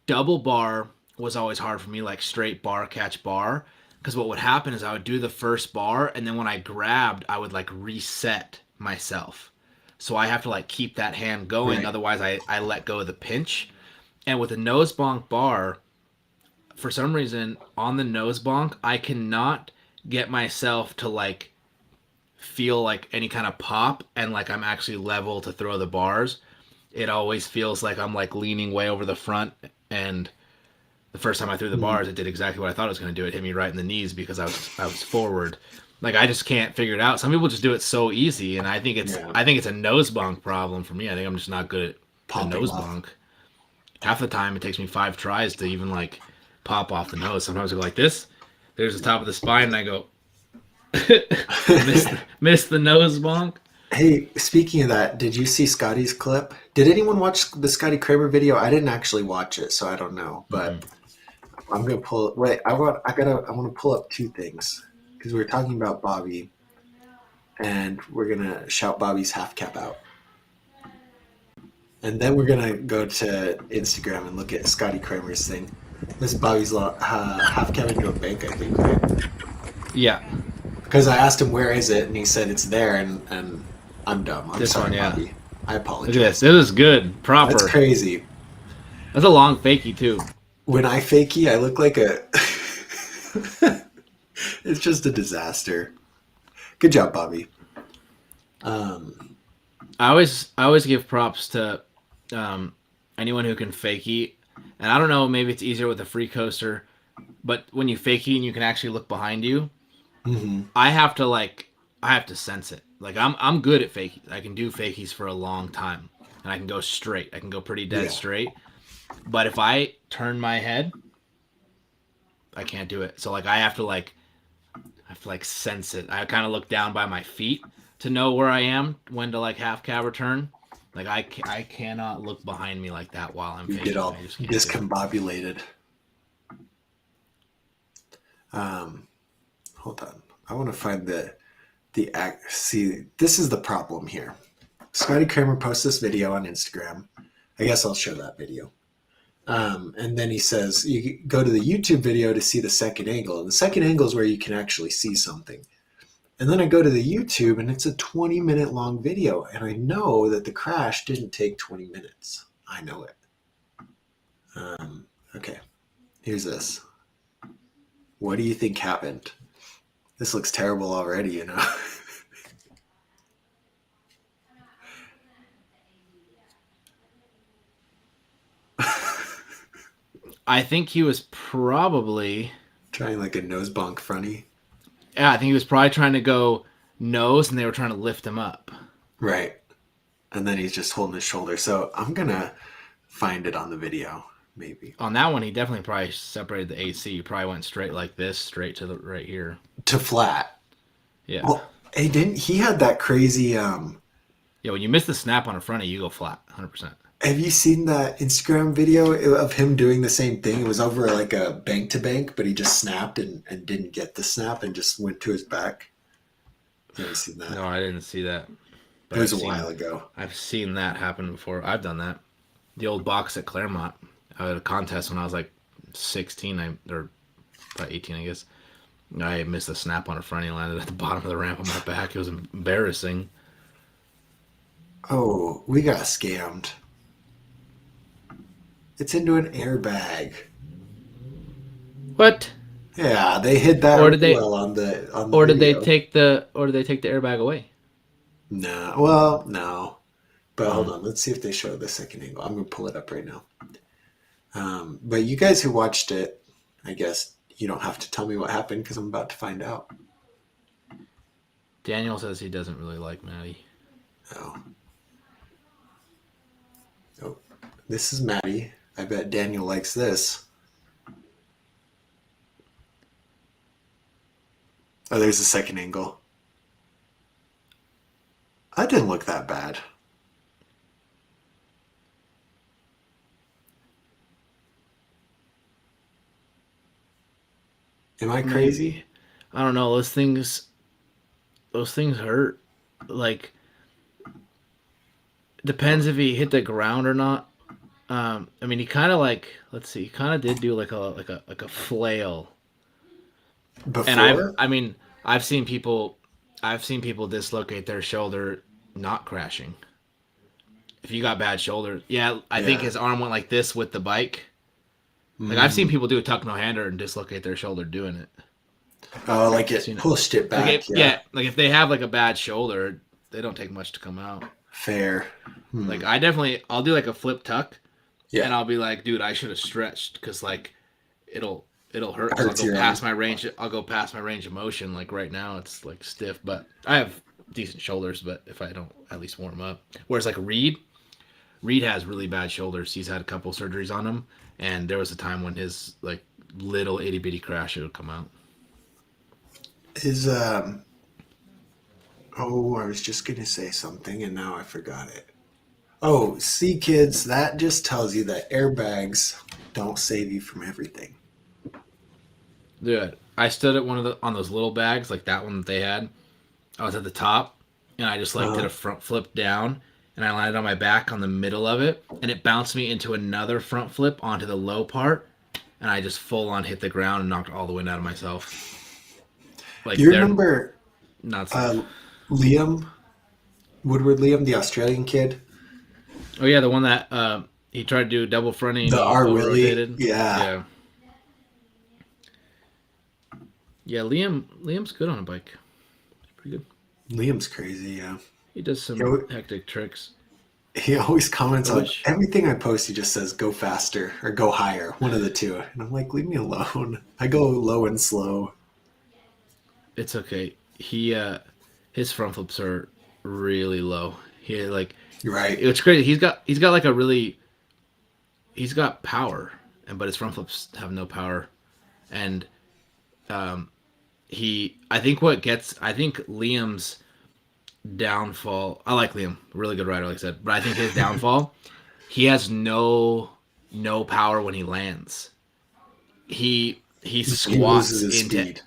double bar was always hard for me, like straight bar catch bar, because what would happen is I would do the first bar and then when I grabbed I would like reset myself, so I have to like keep that hand going, otherwise I let go of the pinch. And with a nose bonk bar, for some reason on the nose bonk I cannot get myself to like feel like any kind of pop and like I'm actually level to throw the bars. It always feels like I'm like leaning way over the front, and the first time I threw the bars, it did exactly what I thought it was going to do. It hit me right in the knees because I was forward. Like I just can't figure it out. Some people just do it so easy, and I think it's a nose bonk problem for me. I think I'm just not good at the nose bonk. Half the time it takes me 5 tries to even like pop off the nose. Sometimes I go like this. There's the top of the spine, and I go miss the nose bonk. Hey, speaking of that, did you see Scotty's clip? Did anyone watch the Scotty Kramer video? I didn't actually watch it, so I don't know. But I'm gonna pull. Wait, I want to pull up 2 things because we were talking about Bobby, and we're gonna shout Bobby's half cap out, and then we're gonna go to Instagram and look at Scotty Kramer's thing. This is Bobby's half cap into a bank, I think, right? Yeah. Because I asked him where is it, and he said it's there, and I'm dumb. I'm sorry, Bobby. I apologize. Look at this. This is good. Proper. That's crazy. That's a long fakie too. When I fakie, I look like a... It's just a disaster. Good job, Bobby. I always give props to anyone who can fakie. And I don't know, maybe it's easier with a free coaster, but when you fakie and you can actually look behind you, Mm-hmm. I have to sense it. Like I'm good at fakies. I can do fakies for a long time, and I can go straight. I can go pretty dead Yeah. straight. But if I turn my head, I can't do it. So like I have to like sense it. I kind of look down by my feet to know where I am when to like half cab or turn. Like I cannot look behind me like that while I'm You get faking. all I just can't do it. discombobulated. Um, Hold on. I want to find the act. See, this is the problem here. Scotty Kramer posts this video on Instagram. I guess I'll show that video. And then he says you go to the YouTube video to see the second angle, and the second angle is where you can actually see something. And then I go to the YouTube, and it's a 20-minute long video, and I know that the crash didn't take 20 minutes. I know it. Okay, here's this. What do you think happened? This looks terrible already, you know. I think he was probably Trying like a nose bonk fronty. yeah, I think he was probably trying to go nose and they were trying to lift him up. Right. And then he's just holding his shoulder. So I'm going to find it on the video, maybe. On that one, he definitely probably separated the AC. He probably went straight like this, straight to the right here. To flat. Yeah. Well, he had that crazy Yeah, when you miss the snap on a fronty, you go flat, 100%. have you seen that Instagram video of him doing the same thing? It was over like a bank to bank, but he just snapped and didn't get the snap and just went to his back. You haven't seen that? No, I didn't see that. But It was a while ago. I've seen that happen before. I've done that. The old box at Claremont. I had a contest when I was like 16, or probably 18, I guess. I missed a snap on a fronty and landed at the bottom of the ramp on my back. It was embarrassing. Oh, we got scammed. It's into an airbag. What? Yeah, they hid that Or did they? well on the Or did they video. take the? Or did they take the airbag away? No, well, no. But hold Mm. on, let's see if they show the second angle. I'm gonna pull it up right now. But you guys who watched it, I guess you don't have to tell me what happened because I'm about to find out. Daniel says he doesn't really like Maddie. Oh, oh, this is Maddie. I bet Daniel likes this. Oh, there's the second angle. That didn't look that bad. Am I crazy? Maybe. I don't know. Those things hurt. Like, depends if he hit the ground or not. I mean, he kind of like, let's see, he kind of did do like a flail. And Before? I've seen people dislocate their shoulder not crashing. If you got bad shoulders, yeah, I think Yeah. his arm went like this with the bike. Like I've seen Mm. people do a tuck no hander and dislocate their shoulder doing it. Oh, like I've it seen it. pushed it Like back. Yeah. yeah, like if they have like a bad shoulder, they don't take much to come out. Fair. Hmm. Like I'll do like a flip tuck, and Yeah. I'll be like, dude, I should have stretched because like it'll hurt. 'Cause Hurts your arm. I'll go past my range of motion. Like right now, it's like stiff, but I have decent shoulders. But if I don't at least warm up, whereas like Reed has really bad shoulders. He's had a couple surgeries on him, and there was a time when his like little itty bitty crash would come out. Is oh, I was just gonna say something and now I forgot it. Oh, see kids, that just tells you that airbags don't save you from everything. Dude, I stood at on those little bags, like that one that they had. I was at the top, and I just like did Uh, a front flip down, and I landed on my back on the middle of it, and it bounced me into another front flip onto the low part, and I just full on hit the ground and knocked all the wind out of myself. Like you they're remember not safe. uh, Liam, Woodward Liam, the Australian kid? Oh yeah, the one that he tried to do double fronting and The he R over Willie? rotated. Yeah. Yeah, yeah. Liam's good on a bike. He's pretty good. Liam's crazy, yeah. He does some Yeah, hectic tricks. he always comments I on wish everything I post. He just says "go faster" or "go higher," one of the two, and I'm like, leave me alone. I go low and slow. it's okay. His front flips are really low. He like Right. it's crazy. He's got like a really he's got power, and but his front flips have no power. And I think Liam's downfall. I like Liam, really good rider, like I said, but I think his downfall, he has no power when he lands. He He loses squats his into speed.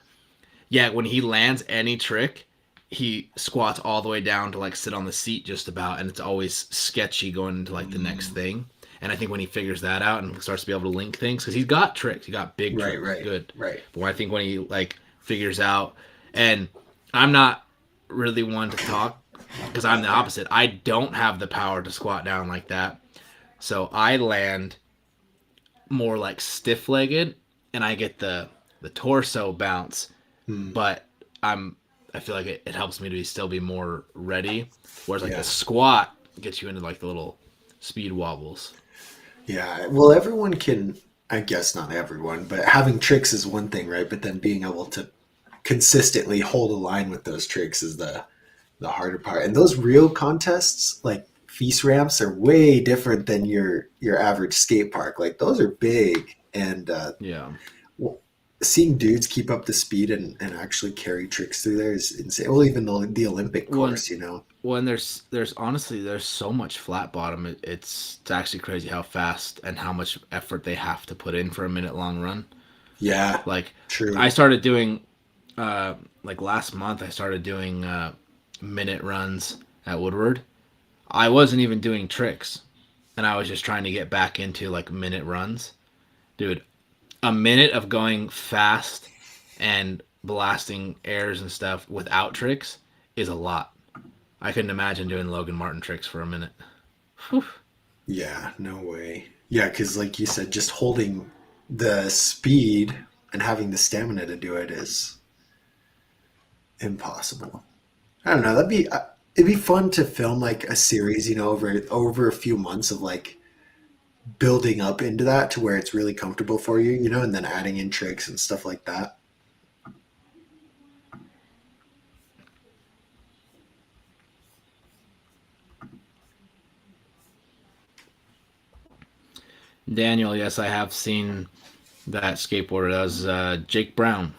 yeah, when he lands any trick, he squats all the way down to like sit on the seat just about, and it's always sketchy going into like the next thing. And I think when he figures that out and starts to be able to link things, because he's got tricks, he got big Right, tricks, right, good. right. But I think when he like figures out, and I'm not really one to talk because I'm the opposite. I don't have the power to squat down like that, so I land more like stiff legged, and I get the torso bounce, Hmm. but I feel like it helps me to still be more ready. Whereas like the Yeah. squat gets you into like the little speed wobbles. Yeah. Well, everyone can, I guess not everyone, but having tricks is one thing, right? But then being able to consistently hold a line with those tricks is the harder part. And those real contests, like feast ramps, are way different than your average skate park. Like those are big, and Yeah. well, seeing dudes keep up the speed and actually carry tricks through there is insane. Well, even the Olympic When course, you know. when there's honestly there's so much flat bottom. It's actually crazy how fast and how much effort they have to put in for a minute long run. Yeah, Like I true. started doing like last month I started doing minute runs at Woodward. I wasn't even doing tricks, and I was just trying to get back into like minute runs. Dude, a minute of going fast and blasting airs and stuff without tricks is a lot. I couldn't imagine doing Logan Martin tricks for a minute. Whew. Yeah, no way. Yeah, because like you said, just holding the speed and having the stamina to do it is impossible. I don't know. It'd be fun to film like a series, you know, over a few months of like building up into that to where it's really comfortable for you, you know, and then adding in tricks and stuff like that. Daniel, yes, I have seen that skateboarder. That was Jake Brown.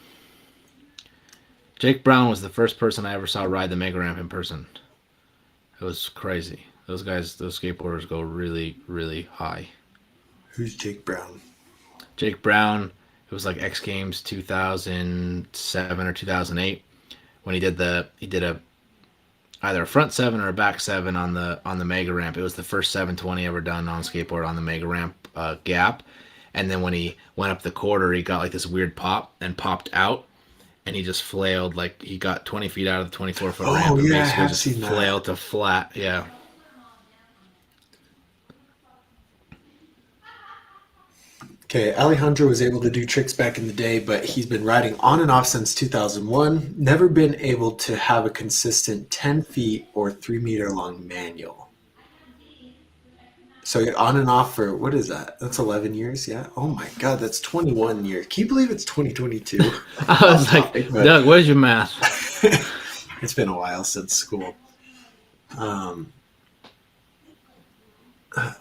Jake Brown was the first person I ever saw ride the mega ramp in person. It was crazy. Those guys, those skateboarders go really, really high. Who's Jake Brown? Jake Brown, it was like X Games 2007 or 2008 when he did a either a front seven or a back seven on the mega ramp. It was the first 720 ever done on skateboard on the mega ramp gap. And then when he went up the quarter, he got like this weird pop and popped out, and he just flailed like he got 20 feet out of the 24-foot Oh ramp and yeah, I basically have just seen that. flailed to flat. Yeah. Okay, Alejandro was able to do tricks back in the day, but he's been riding on and off since 2001. Never been able to have a consistent 10 feet or 3 meter long manual. So on and off for what is that? That's 11 years, yeah. Oh my God, that's 21 years. Can you believe it's 2022? I Off was like, topic, but Doug, where's your math? it's been a while since school. Um,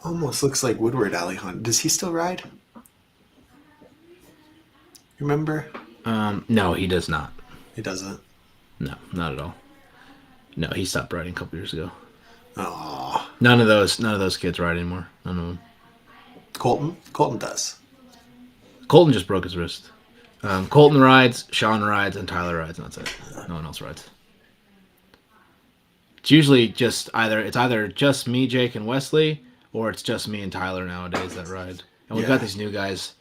Almost looks like Woodward Alejandro. Does he still ride? Remember? No, he does not. He doesn't. No, not at all. No, he stopped riding a couple years ago. Oh, None of those kids ride anymore. None of them. Colton. Colton does. Colton just broke his wrist. Colton rides, Sean rides, and Tyler rides, and that's it. No one else rides. It's usually just either just me, Jake, and Wesley, or it's just me and Tyler nowadays that ride. And we've got Yeah. these new guys.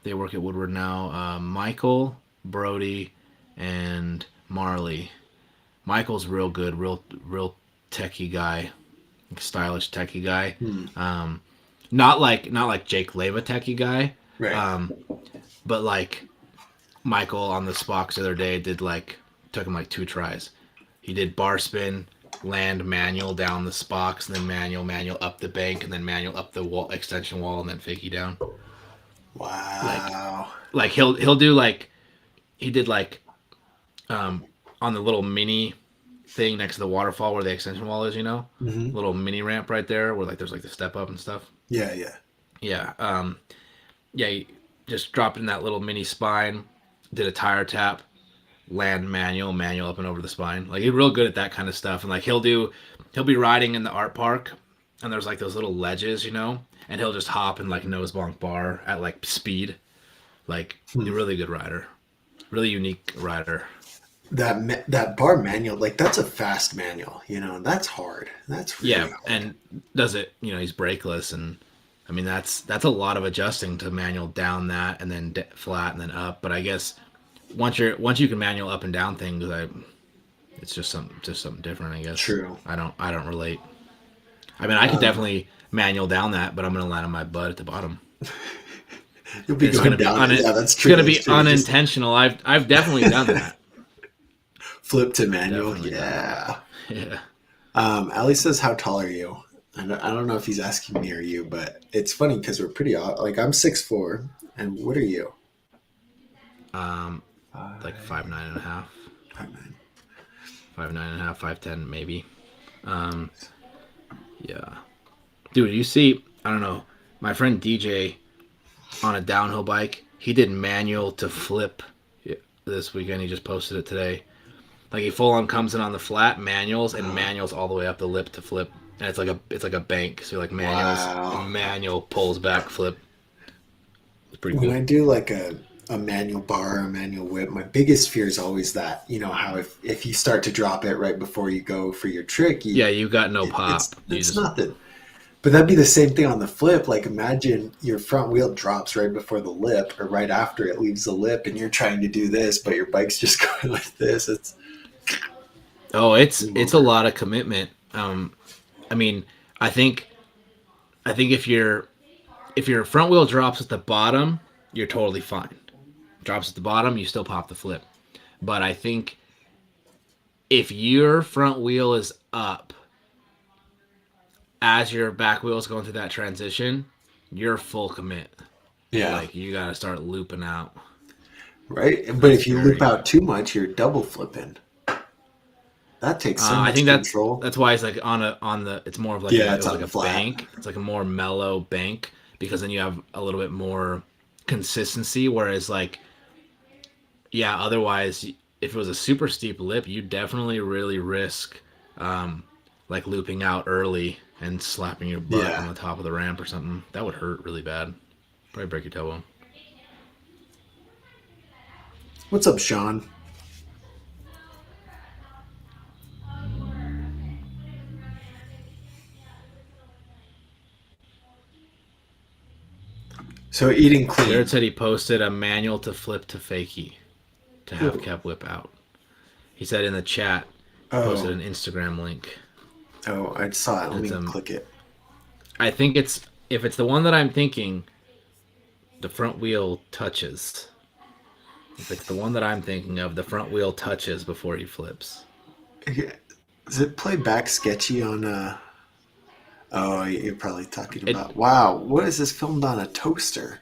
They work at Woodward now. Michael, Brody, and Marley. Michael's real good, real techie guy, stylish techie guy. Hmm. Not like Jake Leva techie guy, Right. but like Michael on the Spox the other day took him like 2 tries. He did bar spin land manual down the spocks, and then manual up the bank, and then manual up the wall extension wall, and then fakie down. Wow. Like he'll do like he did like on the little mini thing next to the waterfall where the extension wall is, you know, little mini ramp right there where like there's like the step up and stuff. Yeah. Yeah. He just dropped in that little mini spine, did a tire tap, land manual up and over the spine. Like he's real good at that kind of stuff. And like he'll be riding in the art park and there's like those little ledges, you know, and he'll just hop and like nose bonk bar at like speed. Like a really good rider, really unique rider. That bar manual, like that's a fast manual, you know, that's hard. That's really hard. And does it, you know, he's brakeless, and I mean that's a lot of adjusting to manual down that and then flat and then up. But I guess once you can manual up and down things, it's just something different, I guess. True. I don't relate. I mean, I could definitely manual down that, but I'm gonna land on my butt at the bottom. You'll be going down. Yeah, that's true. It's gonna be unintentional. I've definitely done that. Flip to manual. Definitely Yeah. Ali says, "How tall are you?" And I don't know if he's asking me or you, but it's funny because we're pretty like I'm 6'4", and what are you? Like 5'9.5". 5'9". 5'9.5", 5'10", maybe. Yeah. Dude, you see, I don't know, my friend DJ on a downhill bike, he did manual to flip this weekend. He just posted it today. Like he full on comes in on the flat manuals and manuals all the way up the lip to flip. And it's like a bank. So like manual pulls back flip. It's pretty cool. When I do like a manual bar or a manual whip, my biggest fear is always that, you know, how if you start to drop it right before you go for your trick, you got no pop. It's nothing. But that'd be the same thing on the flip. Like imagine your front wheel drops right before the lip or right after it leaves the lip and you're trying to do this, but your bike's just going like this. It's a lot of commitment. I mean, I think if your front wheel drops at the bottom, you're totally fine. Drops at the bottom, you still pop the flip. But I think if your front wheel is up as your back wheel is going through that transition, you're full commit. Yeah. Like you got to start looping out. Right? But if you loop out too much, you're double flipping. That takes so much control. That's why it's like it's more of like it's like a bank. It's like a more mellow bank because then you have a little bit more consistency. Whereas like, yeah, otherwise if it was a super steep lip, you definitely really risk like looping out early and slapping your butt on the top of the ramp or something. That would hurt really bad. Probably break your tailbone. What's up, Sean? So eating clean. Jared said he posted a manual to flip to fakie to have cap whip out. He said in the chat, posted an Instagram link. Oh, I saw it. Let me click it. I think if it's the one that I'm thinking, the front wheel touches. If it's the one that I'm thinking of, the front wheel touches before he flips. Does it play back sketchy on Oh, you're probably talking about... Wow, what is this filmed on a toaster?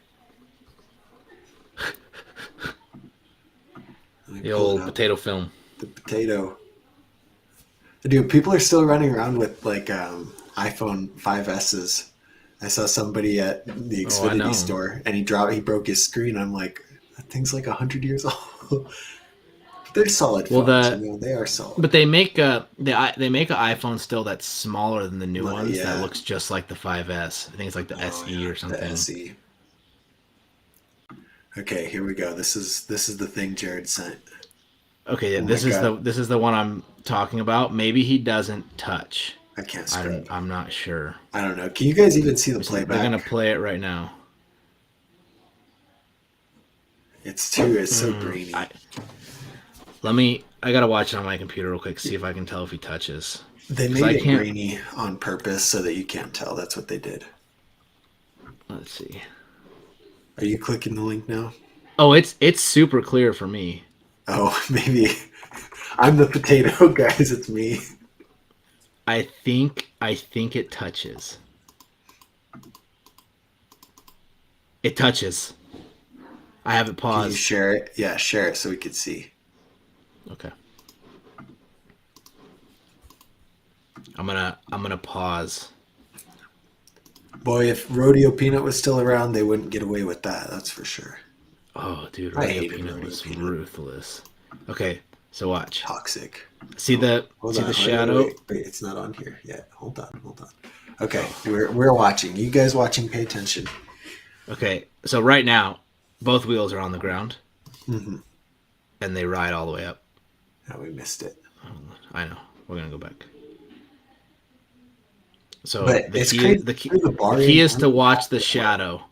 The old potato film. The potato. Dude, people are still running around with like iPhone 5S's. I saw somebody at the Xfinity store and he broke his screen. I'm like, that thing's like 100 years old. They're solid phones. They are solid. But they make an iPhone still that's smaller than the new ones that looks just like the 5S. I think it's like the SE or something. The SE. Okay, here we go. This is the thing Jared sent. Okay, this is the one I'm talking about. Maybe he doesn't touch. I can't scrub. I'm not sure. I don't know. Can you guys even see the playback? They're gonna play it right now. It's so grainy. I gotta watch it on my computer real quick, see if I can tell if he touches. They made it grainy on purpose so that you can't tell. That's what they did. Let's see. Are you clicking the link now? Oh, it's super clear for me. Oh, maybe I'm the potato, guys. It's me. I think it touches. It touches. I have it Can you paused. share it? Yeah, share it so we could see. Okay. I'm gonna pause. Boy, if Rodeo Peanut was still around, they wouldn't get away with that. That's for sure. Oh, dude, I Rodeo hated Peanut Rodeo was Peanut. ruthless. Okay, so watch. Toxic. See the Hold see on. the Wait, shadow? wait, wait. It's not on here yet. Hold on. Hold on. Okay, we're watching. You guys watching? Pay attention. Okay, so right now, both wheels are on the ground, Mm-hmm. and they ride all the way up. Oh, we missed it. I know. We're gonna go back. So But the it's key, crazy. The the bar key ain't is to on. watch the shadow,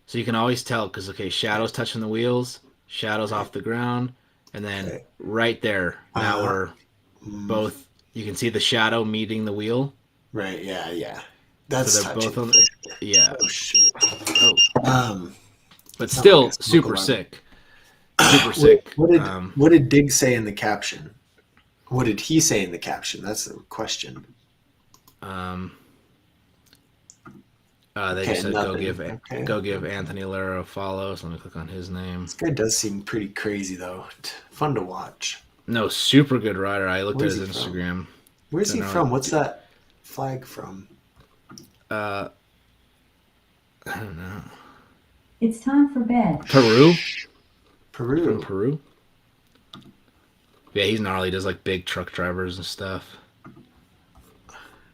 so you can always tell. Because okay, shadows touching the wheels, shadows off the ground, and then Okay. right there. Now we're Mm, both. You can see the shadow meeting the wheel, right. Yeah. Yeah. so That's they're touching both on. for sure. Yeah. Oh shoot. Oh, Um, but sound like a still smoke super alarm. sick. Super sick. What did Dig say in the caption? What did he say in the caption? That's the question. Um, they Okay, just said nothing. Okay. go give Anthony Lara a follow. So let me click on his name. This guy does seem pretty crazy though. Fun to watch. No, super good rider. I looked at Where's his he from? Instagram. Where's So he no, from? What's that flag from? I don't know. It's time for bed. Peru? Peru. From Peru? Yeah, he's gnarly. He does like big truck drivers and stuff.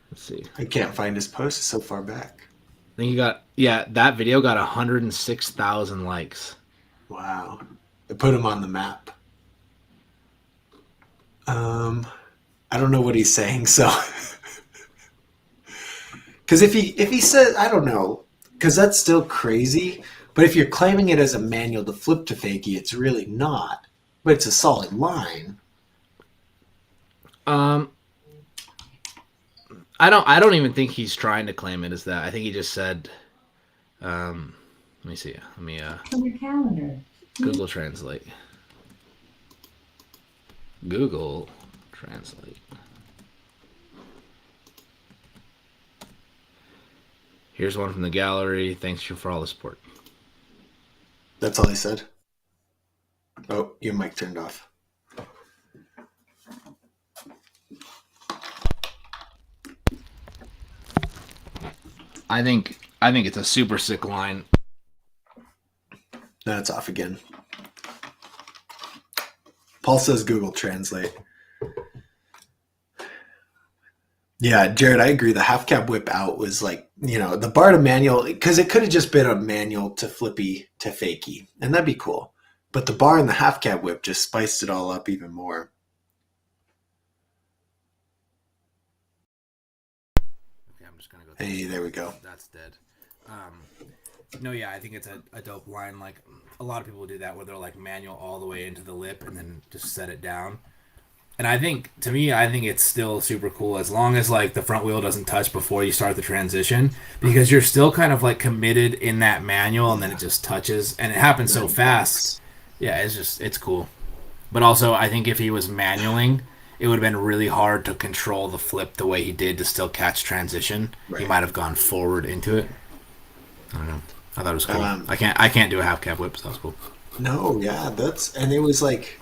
Let's see. I can't find his post. It's so far back. I think he got that video got 106,000 likes. Wow. It put him on the map. I don't know what he's saying, so because if he said I don't know, because that's still crazy. But if you're claiming it as a manual to flip to fakie, it's really not. But it's a solid line. I don't even think he's trying to claim it as that. I think he just said let me see. Let me On your calendar. Google Translate. Google Translate. Here's one from the gallery. Thanks you for all the support. That's all he said. Oh, your mic turned off. I think it's a super sick line. Now it's off again. Paul says Google Translate. Yeah, Jared, I agree. The half cab whip out was like, the bar to manual, because it could have just been a manual to flippy to fakie, and that'd be cool. But the bar and the half cab whip just spiced it all up even more. Okay, I'm just gonna go. Hey, there we go. That's dead. No, yeah, I think it's a dope line. Like a lot of people do that, where they're like manual all the way into the lip and then just set it down. And I think it's still super cool as long as like the front wheel doesn't touch before you start the transition, because you're still kind of like committed in that manual, and then it just touches, and it happens so fast. Yeah, it's cool. But also, I think if he was manualing, it would have been really hard to control the flip the way he did to still catch transition. Right. He might have gone forward into it. I don't know. I thought it was cool. I can't do a half cab whip, so that was cool. No, yeah, and it was like,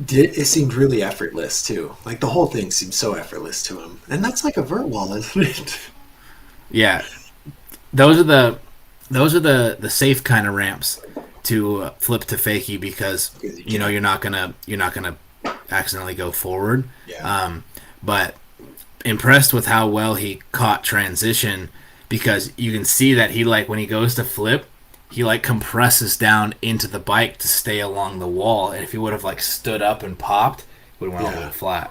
it seemed really effortless too. Like the whole thing seemed so effortless to him, and that's like a vert wall, isn't it? Yeah, those are the safe kind of ramps to flip to fakie, because you're not gonna accidentally go forward. Yeah. But impressed with how well he caught transition, because you can see that he, like, when he goes to flip, he like compresses down into the bike to stay along the wall, and if he would have like stood up and popped, he would have went all the way flat.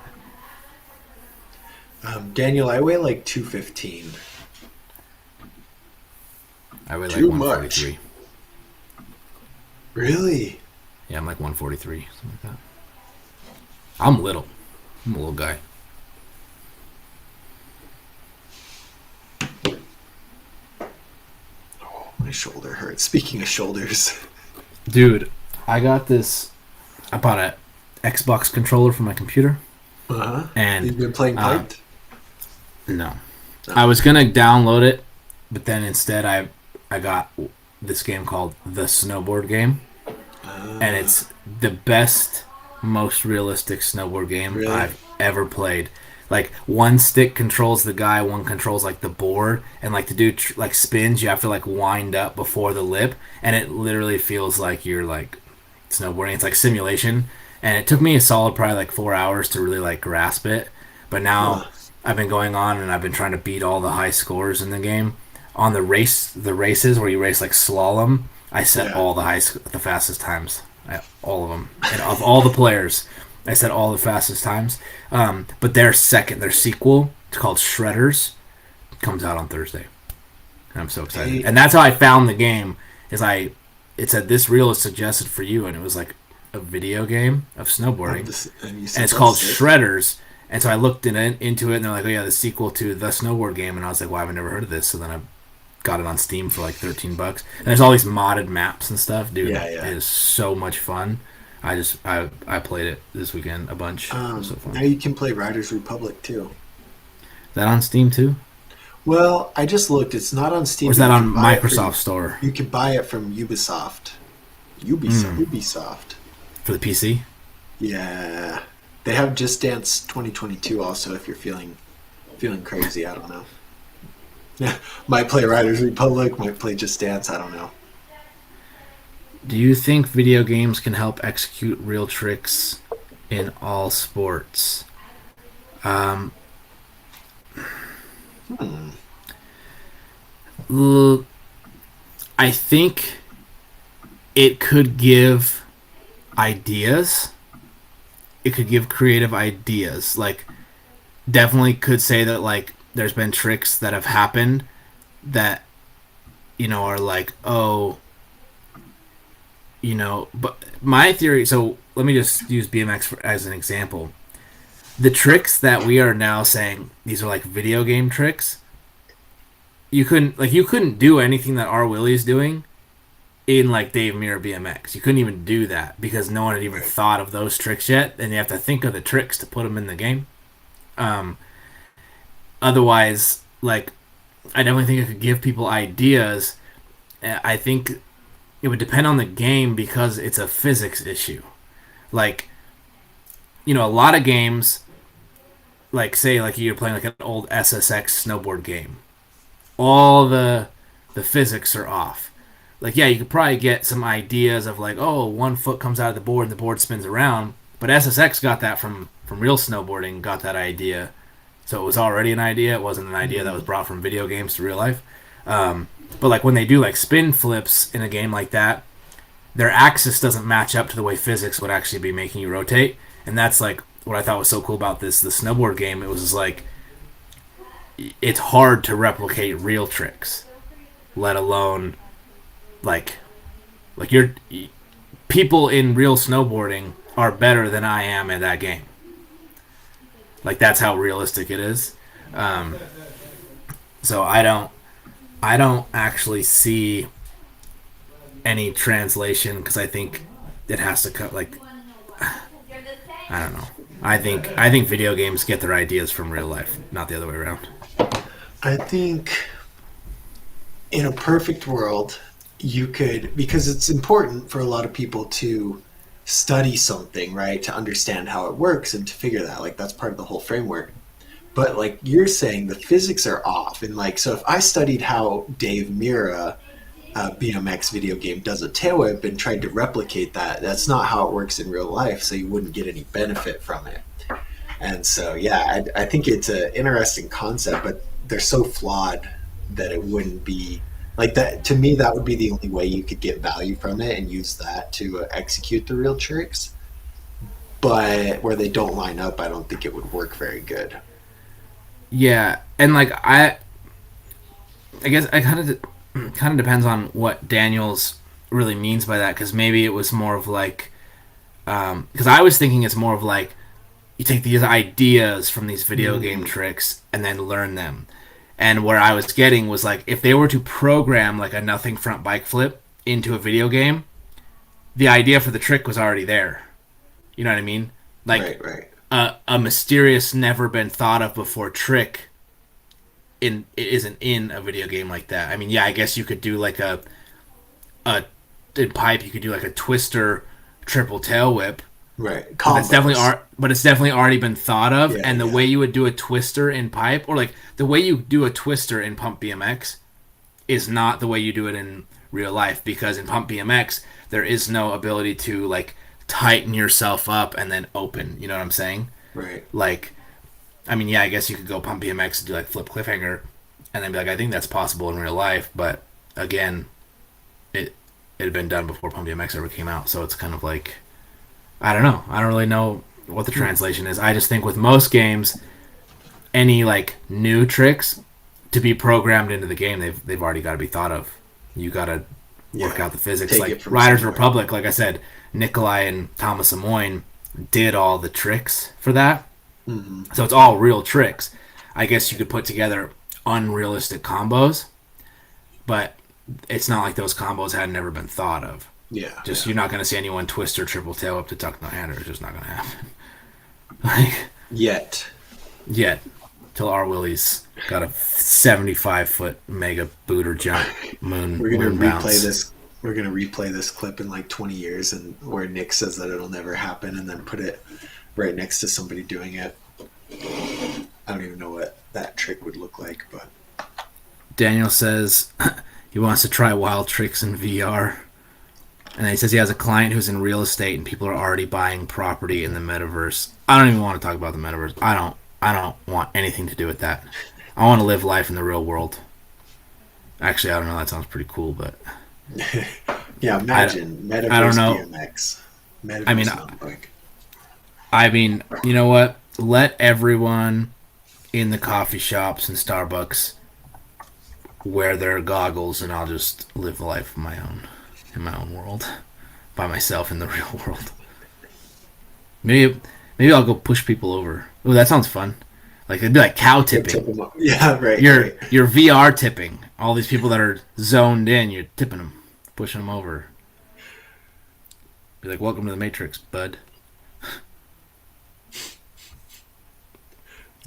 Daniel, I weigh like 215. I weigh like 143. Much. Really? Yeah, I'm like 143, something like that. I'm little. I'm a little guy. My shoulder hurts. Speaking of shoulders. Dude, I bought an Xbox controller for my computer. Uh-huh. And you've been playing Piped? No. No. I was gonna download it, but then instead I got this game called the Snowboard Game, and it's the best, most realistic snowboard game Really? I've ever played. Like one stick controls the guy, one controls like the board, and like to do like spins, you have to like wind up before the lip, and it literally feels like you're like snowboarding. It's like simulation, and it took me a solid probably like 4 hours to really like grasp it. But now Huh. I've been going on and I've been trying to beat all the high scores in the game. On the races where you race like slalom, I set Yeah. all the fastest times, all of them, and of all the players, I set all the fastest times. But their sequel, it's called Shredders, comes out on Thursday, and I'm so excited. Hey, And that's how I found the game. It said this reel is suggested for you, and it was like a video game of snowboarding, and you and said it's that's called sick. Shredders. And so I looked into it, and they're like, "Oh yeah, the sequel to the snowboard game." And I was like, "Well, I've never heard of this." So then I got it on Steam for like $13. And there's all these modded maps and stuff, dude. Yeah, It yeah. is so much fun. I played it this weekend a bunch. It was so fun. Now you can play Riders Republic too. Is that on Steam too, Well, I just looked. It's not on or Steam, is but that you on can buy it Microsoft from Store you can buy it from Ubisoft. Ubisoft. for the PC? Yeah. They have Just Dance 2022 also if you're feeling crazy, I don't know. Yeah. Might play Riders Republic, might play Just Dance, I don't know. Do you think video games can help execute real tricks in all sports? Um, Hmm. l- I think it could give ideas. It could give creative ideas. Like, definitely could say that, like, there's been tricks that have happened that, are like, oh, but my theory, so let me just use BMX as an example. The tricks that we are now saying, these are like video game tricks, you couldn't do anything that R. Willie's doing in like Dave Mirra BMX. You couldn't even do that because no one had even Right. thought of those tricks yet, and you have to think of the tricks to put them in the game. Um, Otherwise, like, I definitely think it could give people ideas. I think it would depend on the game because it's a physics issue. Like, a lot of games, like say like you're playing like an old SSX snowboard game, all the physics are off. Like, yeah, you could probably get some ideas of like, oh, one foot comes out of the board and the board spins around. But SSX got that from real snowboarding, got that idea. So it was already an idea. It wasn't an idea that was brought from video games to real life. But like when they do like spin flips in a game like that, their axis doesn't match up to the way physics would actually be making you rotate. And that's like what I thought was so cool about the snowboard game. It was just like it's hard to replicate real tricks, let alone like your people in real snowboarding are better than I am in that game. Like that's how realistic it is. Um, so I don't actually see any translation because I think it has to cut like I don't know. I think video games get their ideas from real life, not the other way around. I think in a perfect world, you could, because it's important for a lot of people to study something, right? To understand how it works and to figure that. Like, that's part of the whole framework. But, like, you're saying the physics are off. And, like, so if I studied how Dave Mirra, BMX video game, does a tail whip and tried to replicate that, that's not how it works in real life. So you wouldn't get any benefit from it. And so, yeah, I think it's an interesting concept, but they're so flawed that it wouldn't be like that. To me, that would be the only way you could get value from it and use that to execute the real tricks. But where they don't line up, I don't think it would work very good. Yeah, and like I guess I kind of depends on what Daniels really means by that because maybe it was more of like because I was thinking it's more of like you take these ideas from these video game tricks and then learn them. And where I was getting was like if they were to program like a nothing front bike flip into a video game, the idea for the trick was already there. You know what I mean? Like Right, right. a mysterious, never been thought of before trick it isn't in a video game like that. I mean, yeah, I guess you could do like a in pipe, you could do like a twister triple tail whip. Right. But it's definitely already been thought of. Yeah, and the way you would do a twister in pipe, or like the way you do a twister in Pump BMX, is not the way you do it in real life. Because in Pump BMX, there is no ability to like tighten yourself up and then open. You know what I'm saying? Right. Like, I mean, yeah, I guess you could go Pump BMX and do like flip cliffhanger, and then be like, I think that's possible in real life. But again, it had been done before Pump BMX ever came out, so it's kind of like, I don't know. I don't really know what the translation is. I just think with most games, any like new tricks to be programmed into the game, they've already got to be thought of. You got to work out the physics. Take like it from Riders somewhere. Republic, like I said, Nikolai and Thomas Amoyne did all the tricks for that. Mm-hmm. So it's all real tricks. I guess you could put together unrealistic combos, but it's not like those combos had never been thought of. Yeah. You're not going to see anyone twist or triple tail up to tuck no hander. It's just not going to happen. Like Yet. Till R. Willie's got a 75-foot mega booter jump moon. We're gonna moon replay bounce. this. We're gonna replay this clip in like 20 years, and where Nick says that it'll never happen, and then put it right next to somebody doing it. I don't even know what that trick would look like, but Daniel says he wants to try wild tricks in VR. And then he says he has a client who's in real estate and people are already buying property in the metaverse. I don't even want to talk about the metaverse. I don't want anything to do with that. I want to live life in the real world. Actually, I don't know. That sounds pretty cool, but yeah, imagine metaverse I don't know. BMX. Metaverse I mean, mountain bike. I mean, you know what? Let everyone in the coffee shops and Starbucks wear their goggles, and I'll just live the life of my own, in my own world, by myself in the real world. Maybe I'll go push people over. Oh, that sounds fun. Like it'd be like cow tipping. Yeah, right. You're right. VR tipping. All these people that are zoned in, you're tipping them, pushing them over. Be like, welcome to the Matrix, bud.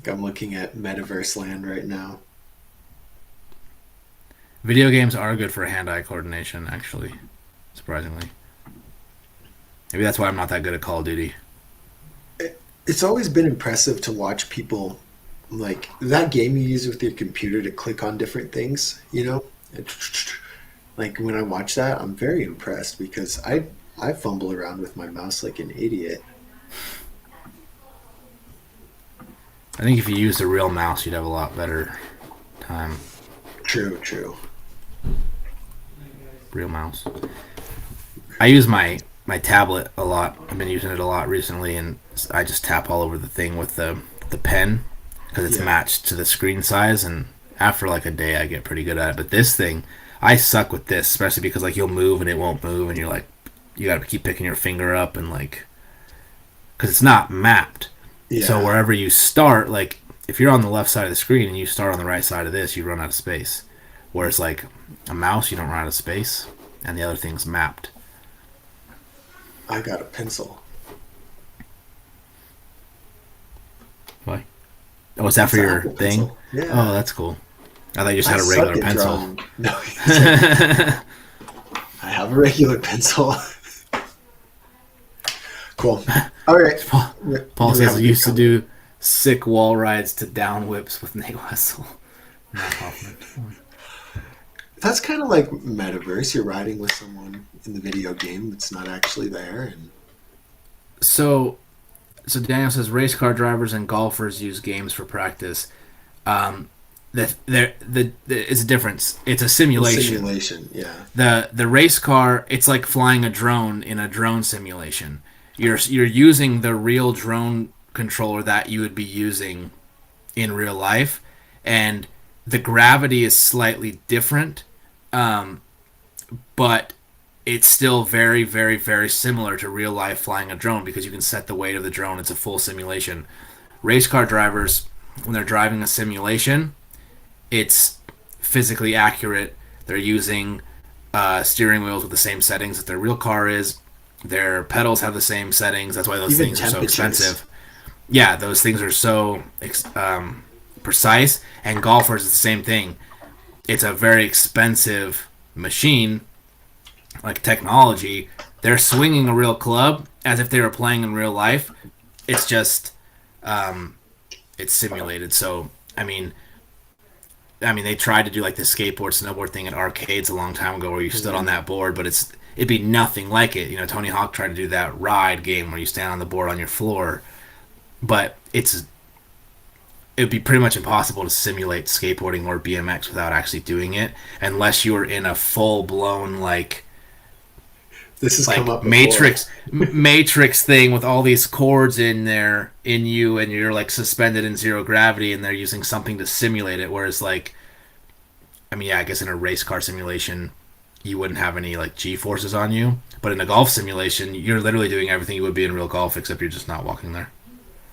I'm looking at Metaverse Land right now. Video games are good for hand-eye coordination, actually. Surprisingly. Maybe that's why I'm not that good at Call of Duty. It's always been impressive to watch people, like that game you use with your computer to click on different things, you know? Like when I watch that, I'm very impressed because I fumble around with my mouse like an idiot. I think if you used a real mouse, you'd have a lot better time. True. Real mouse. I use my tablet a lot. I've been using it a lot recently, and I just tap all over the thing with the pen because it's matched to the screen size, and after like a day I get pretty good at it. But this thing, I suck with this, especially because like you'll move and it won't move, and you're like, you gotta keep picking your finger up, and like, because it's not mapped. Yeah. So wherever you start, like if you're on the left side of the screen and you start on the right side of this, you run out of space. Whereas like a mouse, you don't run out of space, and the other thing's mapped. I got a pencil. Why? Oh, is that for your Apple thing? pencil. Yeah. Oh, that's cool. I thought you just had a regular suck at pencil. drawing. No, I have a regular pencil. Cool. All right. Paul Do we have says a he good used to comment? do sick wall rides to down whips with Nate Wessel. That's kind of like Metaverse. You're riding with someone in the video game that's not actually there. And So Daniel says race car drivers and golfers use games for practice. It's a difference. It's a simulation. Yeah. The race car, it's like flying a drone in a drone simulation. You're using the real drone controller that you would be using in real life, and the gravity is slightly different, but it's still very, very, very similar to real life flying a drone because you can set the weight of the drone. It's a full simulation. Race car drivers, when they're driving a simulation, it's physically accurate. They're using steering wheels with the same settings that their real car is. Their pedals have the same settings. That's why those Even things are so temperatures. expensive. Yeah, those things are so precise. And golfers is the same thing. It's a very expensive machine, like technology. They're swinging a real club as if they were playing in real life. It's just, it's simulated. So, I mean, they tried to do like the skateboard, snowboard thing at arcades a long time ago, where you stood on that board, but it'd be nothing like it. You know, Tony Hawk tried to do that ride game where you stand on the board on your floor, but it'd be pretty much impossible to simulate skateboarding or BMX without actually doing it, unless you were in a full blown like this has like come up Matrix thing with all these cords in there in you, and you're like suspended in zero gravity, and they're using something to simulate it. Whereas like, I mean, yeah, I guess in a race car simulation, you wouldn't have any like G forces on you, but in a golf simulation, you're literally doing everything you would be in real golf, except you're just not walking there.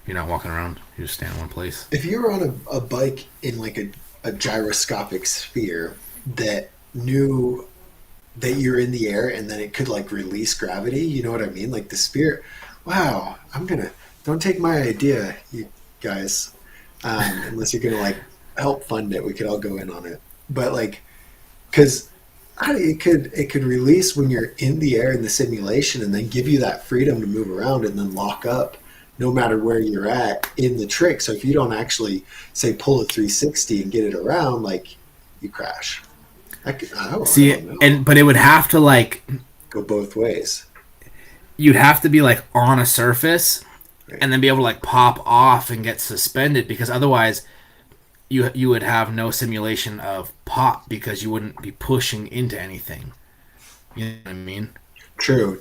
You're not walking around. You just stand in one place. If you were on a bike in like a gyroscopic sphere that knew that you're in the air and then it could like release gravity, you know what I mean? Like the sphere. Wow, don't take my idea, you guys, unless you're gonna like help fund it. We could all go in on it, but like, because it could release when you're in the air in the simulation, and then give you that freedom to move around and then lock up no matter where you're at in the trick. So if you don't actually say pull a 360 and get it around, like you crash. But it would have to like go both ways. You'd have to be like on a surface, right, and then be able to like pop off and get suspended, because otherwise you would have no simulation of pop, because you wouldn't be pushing into anything. You know what I mean? True.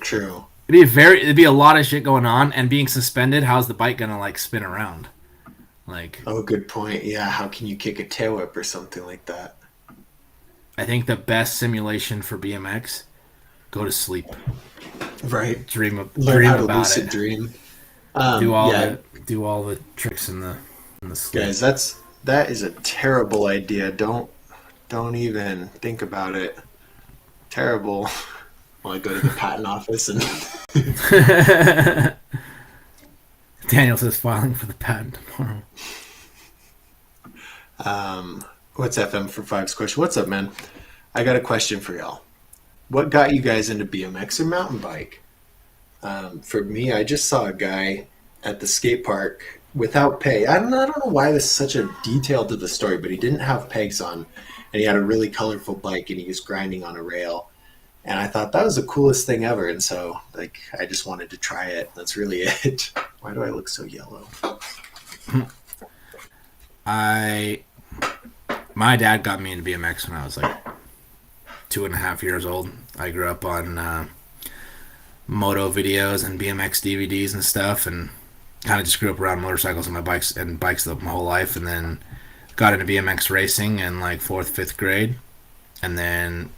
It'd be a lot of shit going on, and being suspended, how's the bike gonna like spin around? Like, oh, good point. Yeah, how can you kick a tail whip or something like that? I think the best simulation for BMX, go to sleep. Right. Dream Learn how to about lucid it. Dream. Do all the tricks in the sleep. Guys, that is a terrible idea. Don't even think about it. Terrible. Well, I go to the patent office and Daniel says filing for the patent tomorrow. What's FM for Five's question? What's up, man? I got a question for y'all. What got you guys into BMX or mountain bike? For me, I just saw a guy at the skate park without pay. I don't know why this is such a detail to the story, but he didn't have pegs on, and he had a really colorful bike, and he was grinding on a rail. And I thought that was the coolest thing ever, and so like I just wanted to try it. That's really it. Why do I look so yellow? My dad got me into BMX when I was like 2.5 years old. I grew up on moto videos and BMX DVDs and stuff, and kind of just grew up around motorcycles and bikes my whole life, and then got into BMX racing in like 4th, 5th grade, and then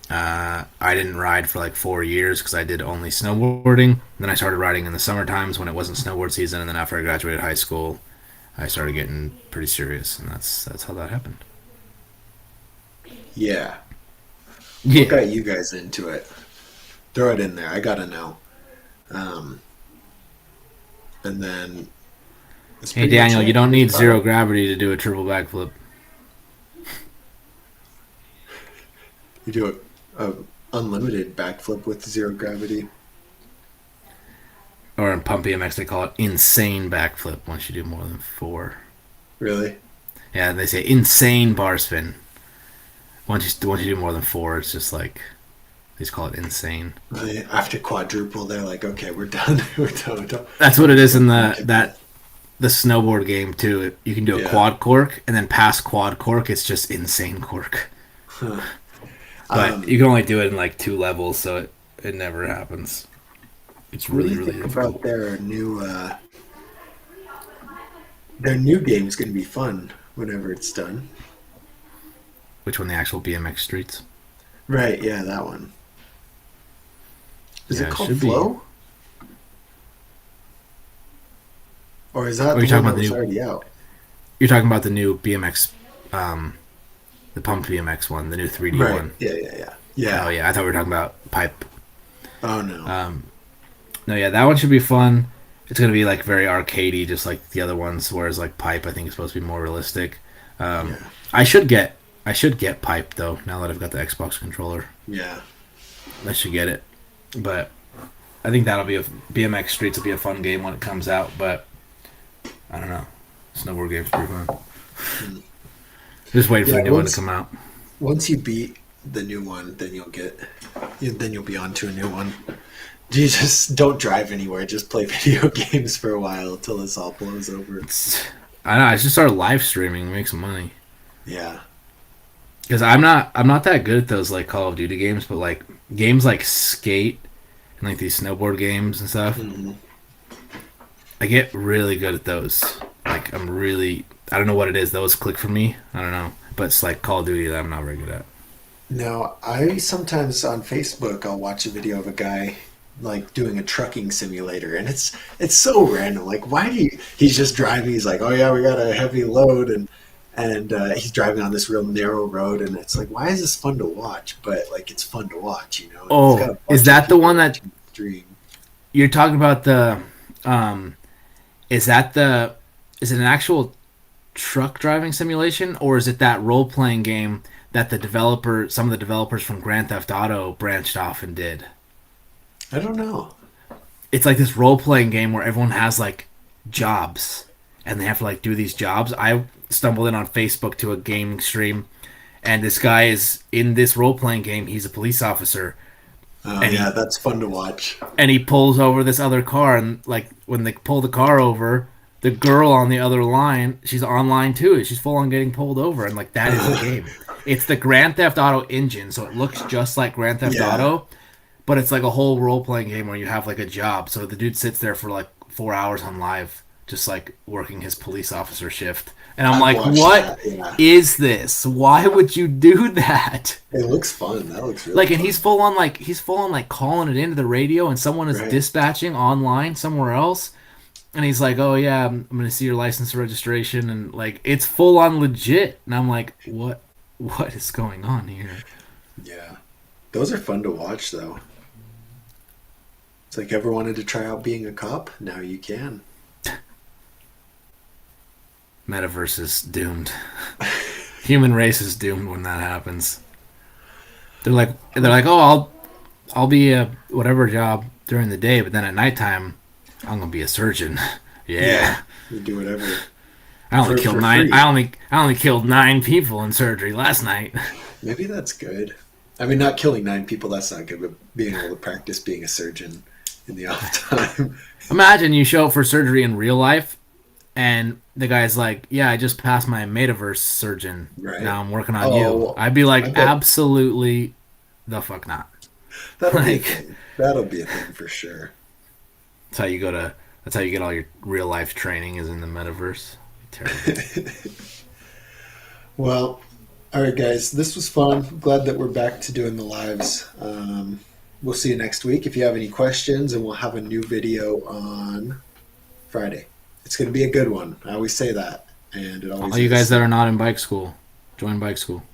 I didn't ride for like 4 years because I did only snowboarding. Then I started riding in the summer times when it wasn't snowboard season, and then after I graduated high school, I started getting pretty serious, and that's how that happened. Yeah. What got you guys into it? Throw it in there. I gotta know. And then. Hey Daniel, you don't need zero gravity to do a triple backflip. You do a unlimited backflip with zero gravity. Or in Pump BMX, they call it insane backflip once you do more than 4. Really? Yeah, they say insane bar spin. Once you do more than 4, it's just like they just call it insane. After quadruple, they're like, okay, we're done. we're done. That's what it is in the snowboard game too. You can do a quad cork, and then past quad cork, it's just insane cork. Huh. But you can only do it in like 2 levels, so it never happens. It's really difficult. About their new game is going to be fun whenever it's done. Which one? The actual BMX Streets? Right, yeah, that one. Is it called should Flow? Or is that the one that was already out? You're talking about the new BMX, the Pump BMX one, the new 3D one. Yeah. Oh yeah, I thought we were talking about Pipe. Oh no. No, yeah, that one should be fun. It's gonna be like very arcadey, just like the other ones. Whereas like Pipe, I think is supposed to be more realistic. Yeah. I should get Pipe though. Now that I've got the Xbox controller, Yeah. I should get it. But I think that'll be BMX Streets will be a fun game when it comes out. But I don't know. Snowboard game's pretty fun. Just waiting for the new one to come out. Once you beat the new one, then you'll be on to a new one. You just don't drive anywhere. Just play video games for a while until this all blows over. I know. I should start live streaming, make some money. Yeah. Because I'm not that good at those like Call of Duty games, but like games like Skate and like these snowboard games and stuff. Mm-hmm. I get really good at those. Like I don't know what it is. Those click for me. I don't know. But it's like Call of Duty that I'm not very good at. Now, I sometimes on Facebook I'll watch a video of a guy like doing a trucking simulator, and it's so random. Like, he's just driving. He's like, oh yeah, we got a heavy load, and he's driving on this real narrow road, and it's like, why is this fun to watch? But like, it's fun to watch, you know. Oh, is that the one that dream? You're talking about the? Is it an actual truck driving simulation, or is it that role playing game that some of the developers from Grand Theft Auto branched off and did? I don't know. It's like this role playing game where everyone has like jobs and they have to like do these jobs. I stumbled in on Facebook to a gaming stream, and this guy is in this role playing game. He's a police officer. Oh, yeah, that's fun to watch. And he pulls over this other car, and like when they pull the car over, the girl on the other line, she's online too. She's full on getting pulled over, and like that is the game. It's the Grand Theft Auto engine, so it looks just like Grand Theft Auto, but it's like a whole role-playing game where you have like a job. So the dude sits there for like 4 hours on live, just like working his police officer shift. And I'm like, what is this? Why would you do that? It looks fun. That looks really like, fun. And he's full on like calling it into the radio, and someone is dispatching online somewhere else. And he's like, oh yeah, I'm going to see your license registration. And like, it's full on legit. And I'm like, what is going on here? Yeah. Those are fun to watch though. It's like, ever wanted to try out being a cop? Now you can. Metaverse is doomed. Human race is doomed when that happens. They're like, oh, I'll be a whatever job during the day, but then at nighttime, I'm gonna be a surgeon. Yeah. You do whatever. I only killed 9 people in surgery last night. Maybe that's good. I mean, not killing 9 people, that's not good, but being able to practice being a surgeon in the off time. Imagine you show up for surgery in real life, and the guy's like, yeah, I just passed my metaverse surgeon. Right. Now I'm working on you. I'd be like, absolutely the fuck not. That'll be a thing for sure. That's how you get all your real life training is in the metaverse. Terrible. Well, all right, guys, this was fun. Glad that we're back to doing the lives. We'll see you next week. If you have any questions, and we'll have a new video on Friday. It's going to be a good one. I always say that, and it always. All you guys that are not in bike school, join bike school.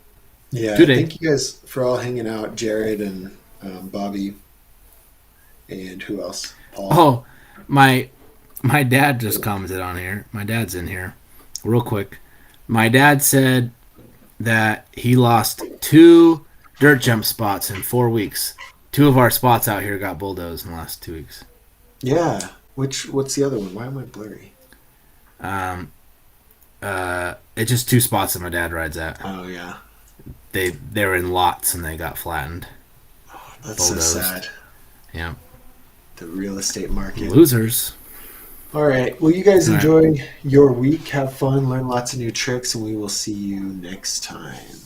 Yeah, thank you guys for all hanging out, Jared and Bobby, and who else? Paul. Oh, my dad just commented on here. My dad's in here. Real quick. My dad said that he lost 2 dirt jump spots in 4 weeks. 2 of our spots out here got bulldozed in the last 2 weeks. Yeah. What's the other one? Why am I blurry? It's just 2 spots that my dad rides at. Oh yeah. They were in lots and they got flattened. Oh, that's bulldozed. So sad. Yeah. The real estate market. Losers. All right. Well, you guys enjoy your week. Have fun. Learn lots of new tricks, and we will see you next time.